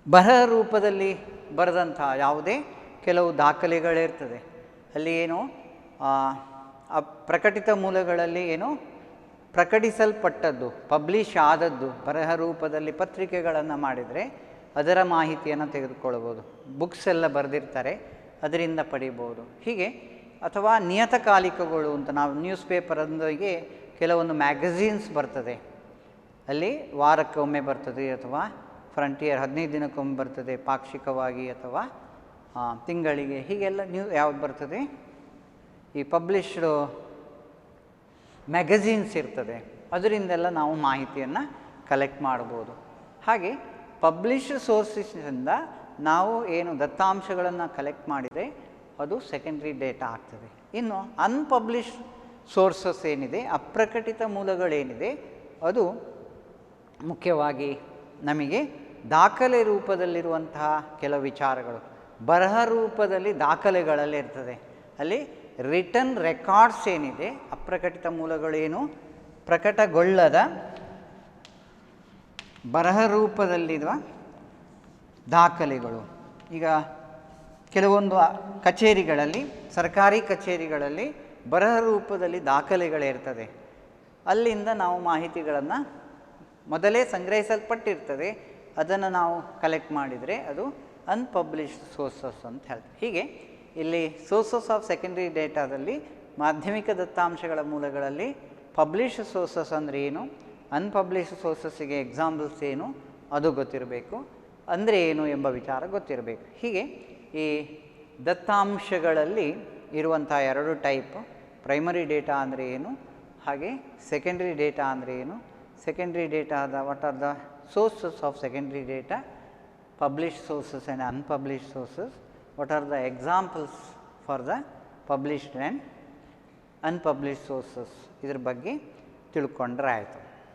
ಬರಹ ರೂಪದಲ್ಲಿ ಬರೆದಂಥ ಯಾವುದೇ ಕೆಲವು ದಾಖಲೆಗಳಿರ್ತದೆ. ಅಲ್ಲಿ ಏನು ಆ ಪ್ರಕಟಿತ ಮೂಲಗಳಲ್ಲಿ ಏನು ಪ್ರಕಟಿಸಲ್ಪಟ್ಟದ್ದು, ಪಬ್ಲಿಷ್ ಆದದ್ದು ಬರಹ ರೂಪದಲ್ಲಿ ಪತ್ರಿಕೆಗಳನ್ನು ಮಾಡಿದರೆ ಅದರ ಮಾಹಿತಿಯನ್ನು ತೆಗೆದುಕೊಳ್ಬೋದು. ಬುಕ್ಸ್ ಎಲ್ಲ ಬರೆದಿರ್ತಾರೆ, ಅದರಿಂದ ಪಡಿಬೋದು. ಹೀಗೆ ಅಥವಾ ನಿಯತಕಾಲಿಕಗಳು ಅಂತ ನಾವು ನ್ಯೂಸ್ ಪೇಪರೊಂದಿಗೆ ಕೆಲವೊಂದು ಮ್ಯಾಗಝೀನ್ಸ್ ಬರ್ತದೆ. ಅಲ್ಲಿ ವಾರಕ್ಕೊಮ್ಮೆ ಬರ್ತದೆ ಅಥವಾ ಫ್ರಂಟಿಯರ್ 15 ದಿನಕ್ಕೊಮ್ಮೆ ಬರ್ತದೆ, ಪಾಕ್ಷಿಕವಾಗಿ ಅಥವಾ ತಿಂಗಳಿಗೆ, ಹೀಗೆಲ್ಲ ಯಾವ್ದು ಬರ್ತದೆ? ಈ ಪಬ್ಲಿಷ್ಡ್ ಮ್ಯಾಗಝೀನ್ಸ್ ಇರ್ತದೆ. ಅದರಿಂದೆಲ್ಲ ನಾವು ಮಾಹಿತಿಯನ್ನು ಕಲೆಕ್ಟ್ ಮಾಡ್ಬೋದು. ಹಾಗೆ ಪಬ್ಲಿಷ್ಡ್ ಸೋರ್ಸಸ್ಸಿಂದ ನಾವು ಏನು ದತ್ತಾಂಶಗಳನ್ನು ಕಲೆಕ್ಟ್ ಮಾಡಿದರೆ ಅದು ಸೆಕೆಂಡ್ರಿ ಡೇಟಾ ಆಗ್ತದೆ. ಇನ್ನು ಅನ್ಪಬ್ಲಿಷ್ಡ್ ಸೋರ್ಸಸ್ ಏನಿದೆ, ಅಪ್ರಕಟಿತ ಮೂಲಗಳೇನಿದೆ, ಅದು ಮುಖ್ಯವಾಗಿ ನಮಗೆ ದಾಖಲೆ ರೂಪದಲ್ಲಿರುವಂತಹ ಕೆಲವು ವಿಚಾರಗಳು ಬರಹ ರೂಪದಲ್ಲಿ ದಾಖಲೆಗಳಲ್ಲಿ ಇರ್ತದೆ. ಅಲ್ಲಿ ರಿಟರ್ನ್ ರೆಕಾರ್ಡ್ಸ್ ಏನಿದೆ, ಅಪ್ರಕಟಿತ ಮೂಲಗಳೇನು ಪ್ರಕಟಗೊಳ್ಳದ ಬರಹ ರೂಪದಲ್ಲಿರುವ ದಾಖಲೆಗಳು. ಈಗ ಕೆಲವೊಂದು ಕಚೇರಿಗಳಲ್ಲಿ, ಸರ್ಕಾರಿ ಕಚೇರಿಗಳಲ್ಲಿ ಬರಹ ರೂಪದಲ್ಲಿ ದಾಖಲೆಗಳಿರ್ತದೆ. ಅಲ್ಲಿಂದ ನಾವು ಮಾಹಿತಿಗಳನ್ನು ಮೊದಲೇ ಸಂಗ್ರಹಿಸಲ್ಪಟ್ಟಿರ್ತದೆ, ಅದನ್ನು ನಾವು ಕಲೆಕ್ಟ್ ಮಾಡಿದರೆ ಅದು ಅನ್ಪಬ್ಲಿಷ್ಡ್ ಸೋರ್ಸಸ್ ಅಂತ ಹೇಳ್ತೀವಿ. ಹೀಗೆ ಇಲ್ಲಿ ಸೋರ್ಸಸ್ ಆಫ್ ಸೆಕೆಂಡ್ರಿ ಡೇಟಾದಲ್ಲಿ ಮಾಧ್ಯಮಿಕ ದತ್ತಾಂಶಗಳ ಮೂಲಗಳಲ್ಲಿ ಪಬ್ಲಿಷ್ಡ್ ಸೋರ್ಸಸ್ ಅಂದರೆ ಏನು, ಅನ್ಪಬ್ಲಿಷ್ಡ್ ಸೋರ್ಸಸ್ಸಿಗೆ ಎಕ್ಸಾಂಪಲ್ಸ್ ಏನು ಅದು ಗೊತ್ತಿರಬೇಕು, ಅಂದರೆ ಏನು ಎಂಬ ವಿಚಾರ ಗೊತ್ತಿರಬೇಕು. ಹೀಗೆ ಈ ದತ್ತಾಂಶಗಳಲ್ಲಿ ಇರುವಂಥ 2 ಟೈಪ್, ಪ್ರೈಮರಿ ಡೇಟಾ ಅಂದರೆ ಏನು, ಹಾಗೆ ಸೆಕೆಂಡ್ರಿ ಡೇಟಾ ಅಂದರೆ ಏನು. ಸೆಕೆಂಡ್ರಿ ಡೇಟಾದ what are the sources of secondary data, published sources and unpublished sources, what are the examples for the published and unpublished sources, ಇದರ ಬಗ್ಗೆ ತಿಳ್ಕೊಂಡ್ರೆ ಆಯಿತು.